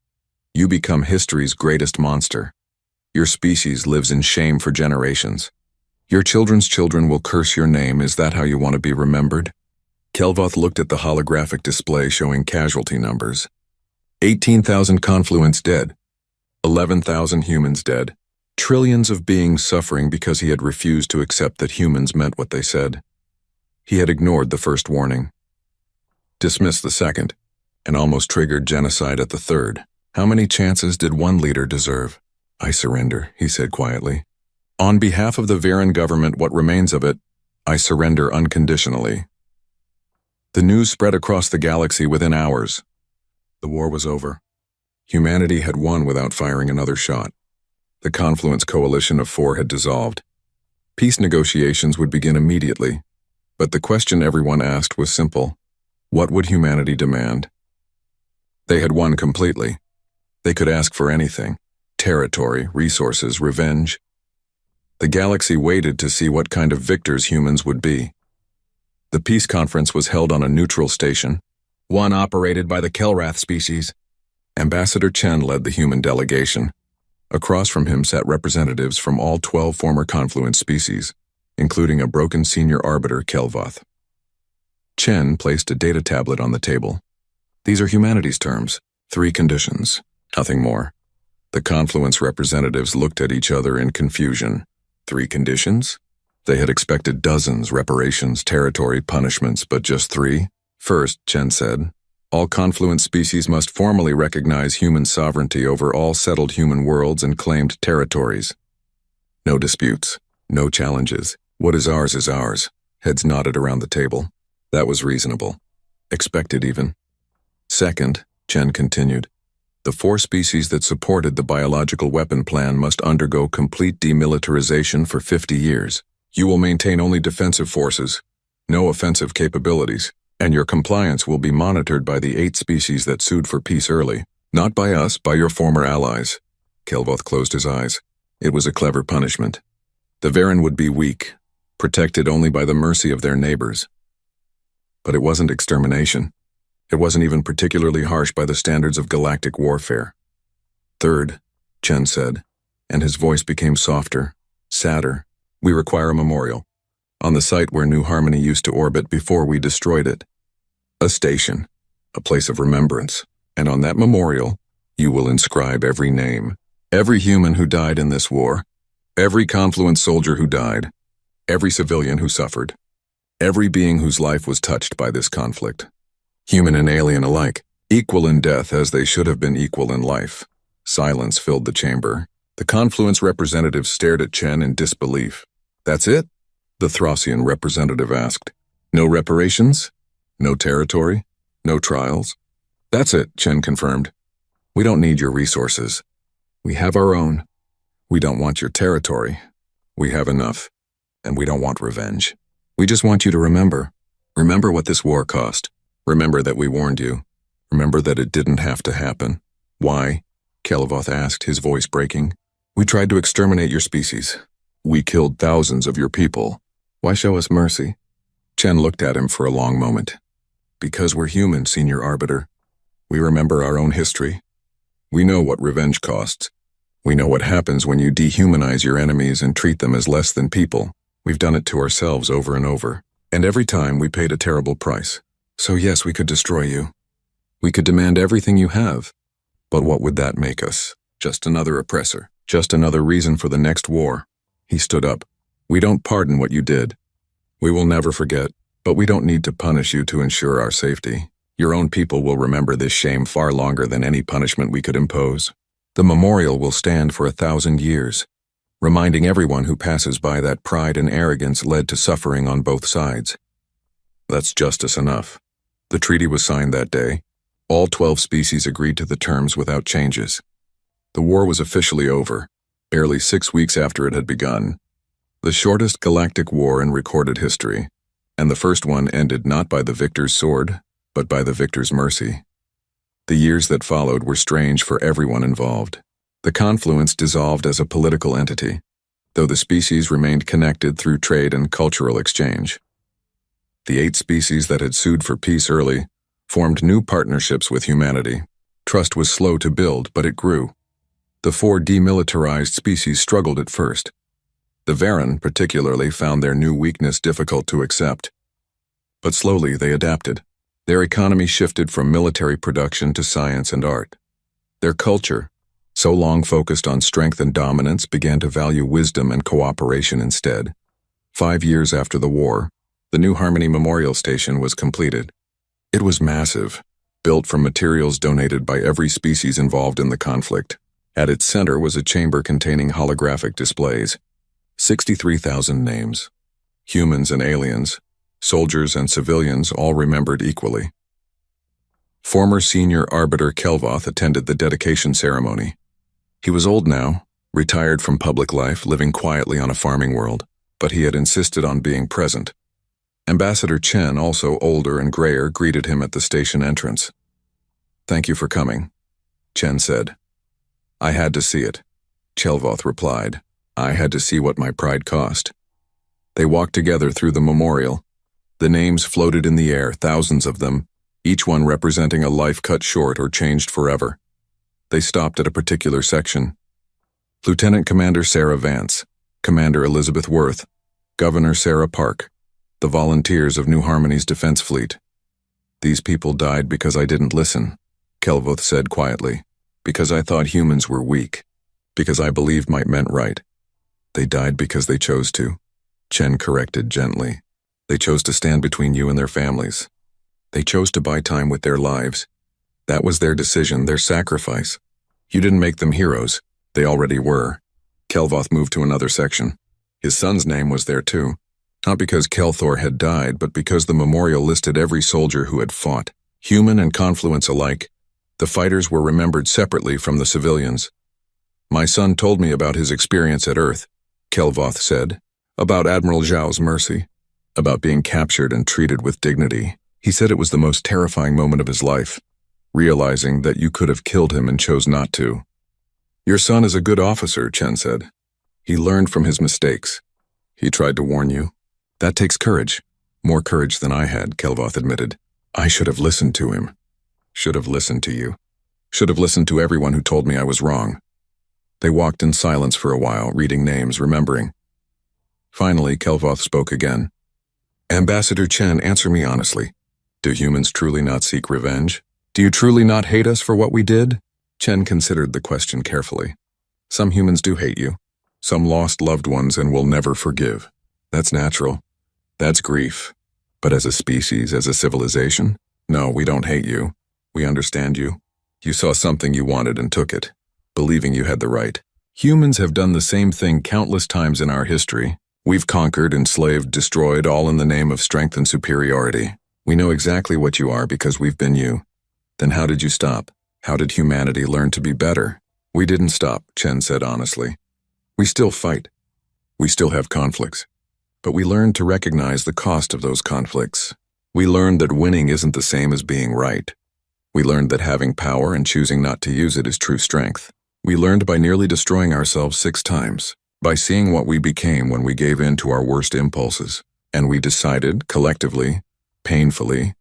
You become history's greatest monster. Your species lives in shame for generations. Your children's children will curse your name. Is that how you want to be remembered? Kelvoth looked at the holographic display showing casualty numbers. 18,000 Confluence dead. 11,000 humans dead. Trillions of beings suffering because he had refused to accept that humans meant what they said. He had ignored the first warning. Dismissed the second, and almost triggered genocide at the third. How many chances did one leader deserve? I surrender, he said quietly. On behalf of the Varen government, what remains of it, I surrender unconditionally. The news spread across the galaxy within hours. The war was over. Humanity had won without firing another shot. The Confluence coalition of 4 had dissolved. Peace negotiations would begin immediately, but the question everyone asked was simple. What would humanity demand? They had won completely. They could ask for anything: territory, resources, revenge. The galaxy waited to see what kind of victors humans would be. The peace conference was held on a neutral station, one operated by the Kelrath species. Ambassador Chen led the human delegation. Across from him sat representatives from all 12 former Confluence species, including a broken senior arbiter, Kelvoth. Chen placed a data tablet on the table. These are humanity's terms, 3 conditions, nothing more. The Confluence representatives looked at each other in confusion. 3 conditions? They had expected dozens, reparations, territory, punishments, but just 3? First, Chen said, all Confluence species must formally recognize human sovereignty over all settled human worlds and claimed territories. No disputes, no challenges. What is ours is ours. Heads nodded around the table. That was reasonable. Expected even. Second, Chen continued, the 4 species that supported the biological weapon plan must undergo complete demilitarization for 50 years. You will maintain only defensive forces, no offensive capabilities, and your compliance will be monitored by the 8 species that sued for peace early. Not by us, by your former allies. Kelvoth closed his eyes. It was a clever punishment. The Varen would be weak, protected only by the mercy of their neighbors. But it wasn't extermination. It wasn't even particularly harsh by the standards of galactic warfare. Third, Chen said, and his voice became softer, sadder. We require a memorial, on the site where New Harmony used to orbit before we destroyed it. A station, a place of remembrance, and on that memorial, you will inscribe every name, every human who died in this war, every Confluence soldier who died, every civilian who suffered, every being whose life was touched by this conflict. Human and alien alike, equal in death as they should have been equal in life. Silence filled the chamber. The Confluence representative stared at Chen in disbelief. That's it? The Throssian representative asked. No reparations? No territory? No trials? That's it, Chen confirmed. We don't need your resources. We have our own. We don't want your territory. We have enough. And we don't want revenge. We just want you to remember. Remember what this war cost. Remember that we warned you. Remember that it didn't have to happen. Why? Kelvoth asked, his voice breaking. We tried to exterminate your species. We killed thousands of your people. Why show us mercy? Chen looked at him for a long moment. Because we're human, Senior Arbiter. We remember our own history. We know what revenge costs. We know what happens when you dehumanize your enemies and treat them as less than people. We've done it to ourselves over and over. And every time we paid a terrible price. So yes, we could destroy you. We could demand everything you have. But what would that make us? Just another oppressor. Just another reason for the next war. He stood up. We don't pardon what you did. We will never forget, but we don't need to punish you to ensure our safety. Your own people will remember this shame far longer than any punishment we could impose. The memorial will stand for 1,000 years, reminding everyone who passes by that pride and arrogance led to suffering on both sides. That's justice enough. The treaty was signed that day. All 12 species agreed to the terms without changes. The war was officially over, barely 6 weeks after it had begun. The shortest galactic war in recorded history, and the first one ended not by the victor's sword, but by the victor's mercy. The years that followed were strange for everyone involved. The Confluence dissolved as a political entity, though the species remained connected through trade and cultural exchange. The 8 species that had sued for peace early formed new partnerships with humanity. Trust was slow to build, but it grew. The 4 demilitarized species struggled at first. The Varen, particularly, found their new weakness difficult to accept. But slowly they adapted. Their economy shifted from military production to science and art. Their culture, so long focused on strength and dominance, began to value wisdom and cooperation instead. 5 years after the war, the New Harmony Memorial Station was completed. It was massive, built from materials donated by every species involved in the conflict. At its center was a chamber containing holographic displays. 63,000 names. Humans and aliens, soldiers and civilians, all remembered equally. Former Senior Arbiter Kelvoth attended the dedication ceremony. He was old now, retired from public life, living quietly on a farming world, but he had insisted on being present. Ambassador Chen, also older and grayer, greeted him at the station entrance. "Thank you for coming," Chen said. "I had to see it," Kelvoth replied. "I had to see what my pride cost." They walked together through the memorial. The names floated in the air, thousands of them, each one representing a life cut short or changed forever. They stopped at a particular section. Lieutenant Commander Sarah Vance, Commander Elizabeth Worth, Governor Sarah Park, the volunteers of New Harmony's defense fleet. These people died because I didn't listen, Kelvoth said quietly, because I thought humans were weak, because I believed might meant right. They died because they chose to, Chen corrected gently. They chose to stand between you and their families. They chose to buy time with their lives. That was their decision, their sacrifice. You didn't make them heroes. They already were. Kelvoth moved to another section. His son's name was there too. Not because Kelthor had died, but because the memorial listed every soldier who had fought. Human and Confluence alike. The fighters were remembered separately from the civilians. My son told me about his experience at Earth, Kelvoth said. About Admiral Zhao's mercy. About being captured and treated with dignity. He said it was the most terrifying moment of his life, realizing that you could have killed him and chose not to. Your son is a good officer, Chen said. He learned from his mistakes. He tried to warn you. That takes courage. More courage than I had, Kelvoth admitted. I should have listened to him. Should have listened to you. Should have listened to everyone who told me I was wrong. They walked in silence for a while, reading names, remembering. Finally, Kelvoth spoke again. Ambassador Chen, answer me honestly. Do humans truly not seek revenge? Do you truly not hate us for what we did? Chen considered the question carefully. Some humans do hate you. Some lost loved ones and will never forgive. That's natural. That's grief. But as a species, as a civilization, no, we don't hate you. We understand you. You saw something you wanted and took it, believing you had the right. Humans have done the same thing countless times in our history. We've conquered, enslaved, destroyed, all in the name of strength and superiority. We know exactly what you are because we've been you. Then how did you stop? How did humanity learn to be better? We didn't stop, Chen said honestly. We still fight. We still have conflicts. But we learned to recognize the cost of those conflicts. We learned that winning isn't the same as being right. We learned that having power and choosing not to use it is true strength. We learned by nearly destroying ourselves 6 times, by seeing what we became when we gave in to our worst impulses. And we decided, collectively, painfully,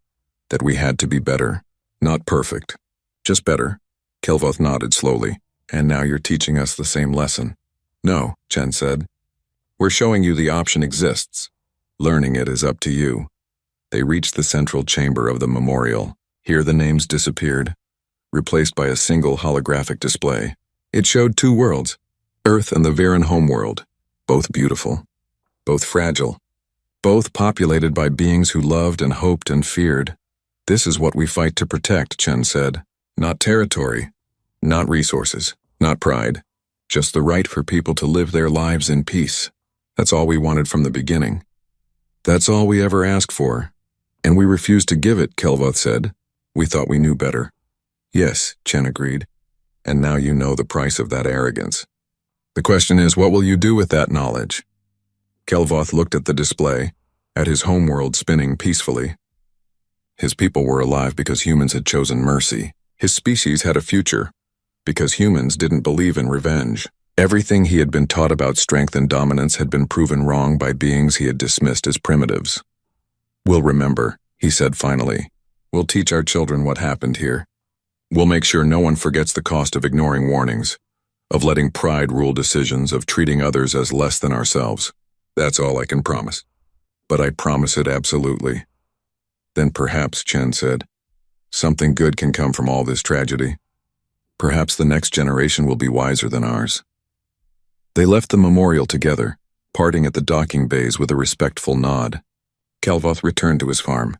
that we had to be better. Not perfect, just better. Kelvoth nodded slowly. And now you're teaching us the same lesson. No, Chen said. We're showing you the option exists. Learning it is up to you. They reached the central chamber of the memorial. Here the names disappeared, replaced by a single holographic display. It showed 2 worlds, Earth and the Viren homeworld, both beautiful, both fragile, both populated by beings who loved and hoped and feared. This is what we fight to protect, Chen said. Not territory, not resources, not pride, just the right for people to live their lives in peace. That's all we wanted from the beginning. That's all we ever asked for. And we refused to give it, Kelvoth said. We thought we knew better. Yes, Chen agreed. And now you know the price of that arrogance. The question is, what will you do with that knowledge? Kelvoth looked at the display, at his homeworld spinning peacefully. His people were alive because humans had chosen mercy. His species had a future, because humans didn't believe in revenge. Everything he had been taught about strength and dominance had been proven wrong by beings he had dismissed as primitives. We'll remember, he said finally. We'll teach our children what happened here. We'll make sure no one forgets the cost of ignoring warnings, of letting pride rule decisions, of treating others as less than ourselves. That's all I can promise. But I promise it absolutely. Then perhaps, Chen said, something good can come from all this tragedy. Perhaps the next generation will be wiser than ours. They left the memorial together, parting at the docking bays with a respectful nod. Kelvoth returned to his farm.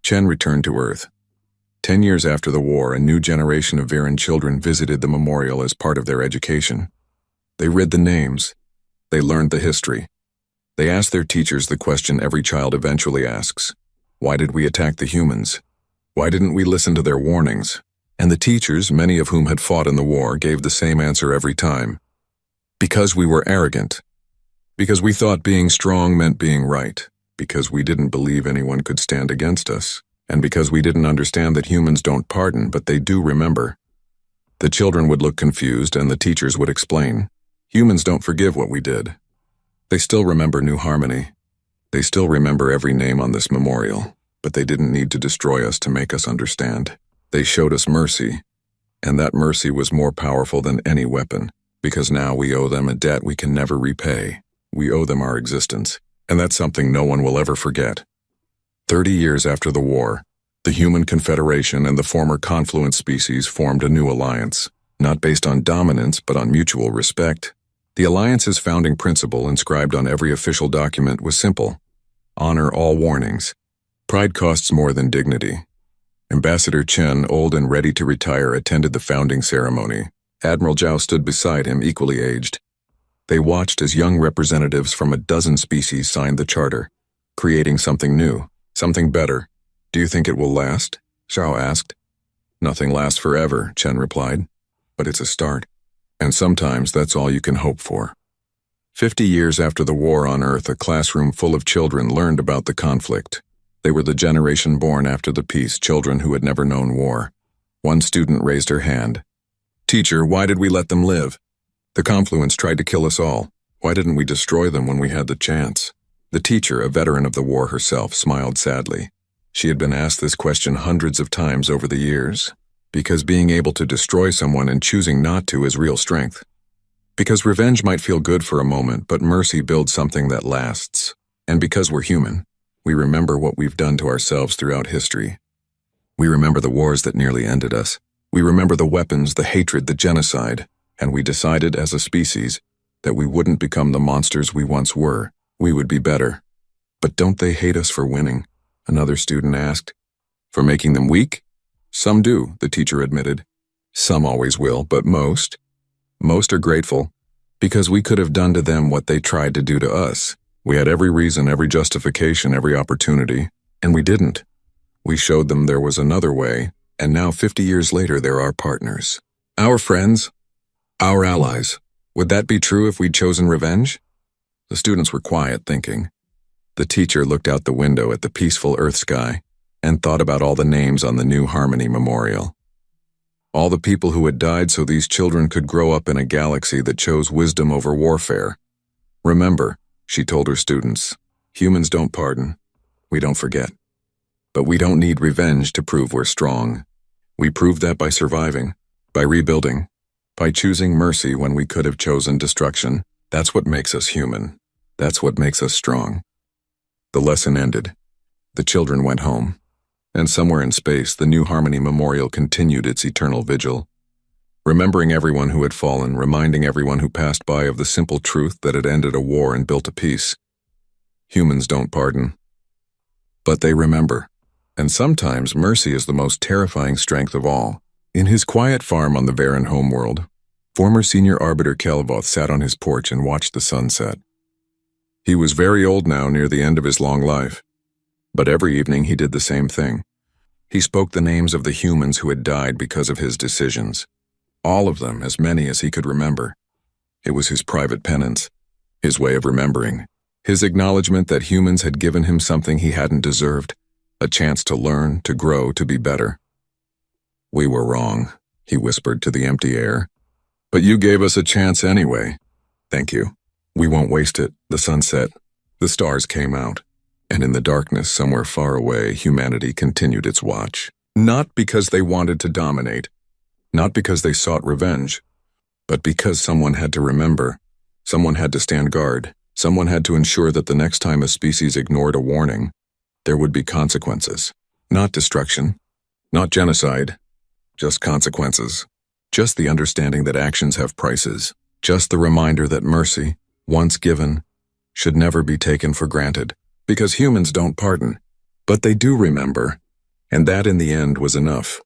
Chen returned to Earth. 10 years after the war, a new generation of Viren children visited the memorial as part of their education. They read the names. They learned the history. They asked their teachers the question every child eventually asks. Why did we attack the humans? Why didn't we listen to their warnings? And the teachers, many of whom had fought in the war, gave the same answer every time. Because we were arrogant. Because we thought being strong meant being right. Because we didn't believe anyone could stand against us. And because we didn't understand that humans don't pardon, but they do remember. The children would look confused and the teachers would explain. Humans don't forgive what we did. They still remember New Harmony. They still remember every name on this memorial, but they didn't need to destroy us to make us understand. They showed us mercy, and that mercy was more powerful than any weapon, because now we owe them a debt we can never repay. We owe them our existence, and that's something no one will ever forget. 30 years after the war, the Human Confederation and the former Confluence species formed a new alliance, not based on dominance but on mutual respect. The alliance's founding principle, inscribed on every official document, was simple: honor all warnings. Pride costs more than dignity. Ambassador Chen, old and ready to retire, attended the founding ceremony. Admiral Zhao stood beside him, equally aged. They watched as young representatives from a dozen species signed the charter, creating something new, something better. Do you think it will last? Zhao asked. Nothing lasts forever, Chen replied, but it's a start. And sometimes that's all you can hope for. 50 years after the war on Earth, a classroom full of children learned about the conflict. They were the generation born after the peace, children who had never known war. One student raised her hand. Teacher, why did we let them live? The Confluence tried to kill us all. Why didn't we destroy them when we had the chance? The teacher, a veteran of the war herself, smiled sadly. She had been asked this question hundreds of times over the years. Because being able to destroy someone and choosing not to is real strength. Because revenge might feel good for a moment, but mercy builds something that lasts. And because we're human, we remember what we've done to ourselves throughout history. We remember the wars that nearly ended us. We remember the weapons, the hatred, the genocide, and we decided as a species that we wouldn't become the monsters we once were. We would be better. But don't they hate us for winning? Another student asked. For making them weak? Some do, the teacher admitted. Some always will, but most are grateful, because we could have done to them what they tried to do to us. We had every reason, every justification, every opportunity, and we didn't. We showed them there was another way, and now 50 years later they're our partners. Our friends, our allies. Would that be true if we'd chosen revenge? The students were quiet, thinking. The teacher looked out the window at the peaceful Earth sky and thought about all the names on the New Harmony Memorial. All the people who had died so these children could grow up in a galaxy that chose wisdom over warfare. Remember, she told her students, humans don't pardon. We don't forget. But we don't need revenge to prove we're strong. We proved that by surviving, by rebuilding, by choosing mercy when we could have chosen destruction. That's what makes us human. That's what makes us strong. The lesson ended. The children went home. And somewhere in space, the New Harmony Memorial continued its eternal vigil, remembering everyone who had fallen, reminding everyone who passed by of the simple truth that had ended a war and built a peace. Humans don't pardon, but they remember. And sometimes mercy is the most terrifying strength of all. In his quiet farm on the Varen homeworld, former senior arbiter Kelvoth sat on his porch and watched the sunset. He was very old now, near the end of his long life. But every evening he did the same thing. He spoke the names of the humans who had died because of his decisions. All of them, as many as he could remember. It was his private penance, his way of remembering, his acknowledgement that humans had given him something he hadn't deserved, a chance to learn, to grow, to be better. We were wrong, he whispered to the empty air. But you gave us a chance anyway. Thank you. We won't waste it. The sun set. The stars came out. And in the darkness, somewhere far away, humanity continued its watch. Not because they wanted to dominate, not because they sought revenge, but because someone had to remember, someone had to stand guard, someone had to ensure that the next time a species ignored a warning, there would be consequences. Not destruction, not genocide, just consequences. Just the understanding that actions have prices, just the reminder that mercy, once given, should never be taken for granted. Because humans don't pardon, but they do remember, and that in the end was enough.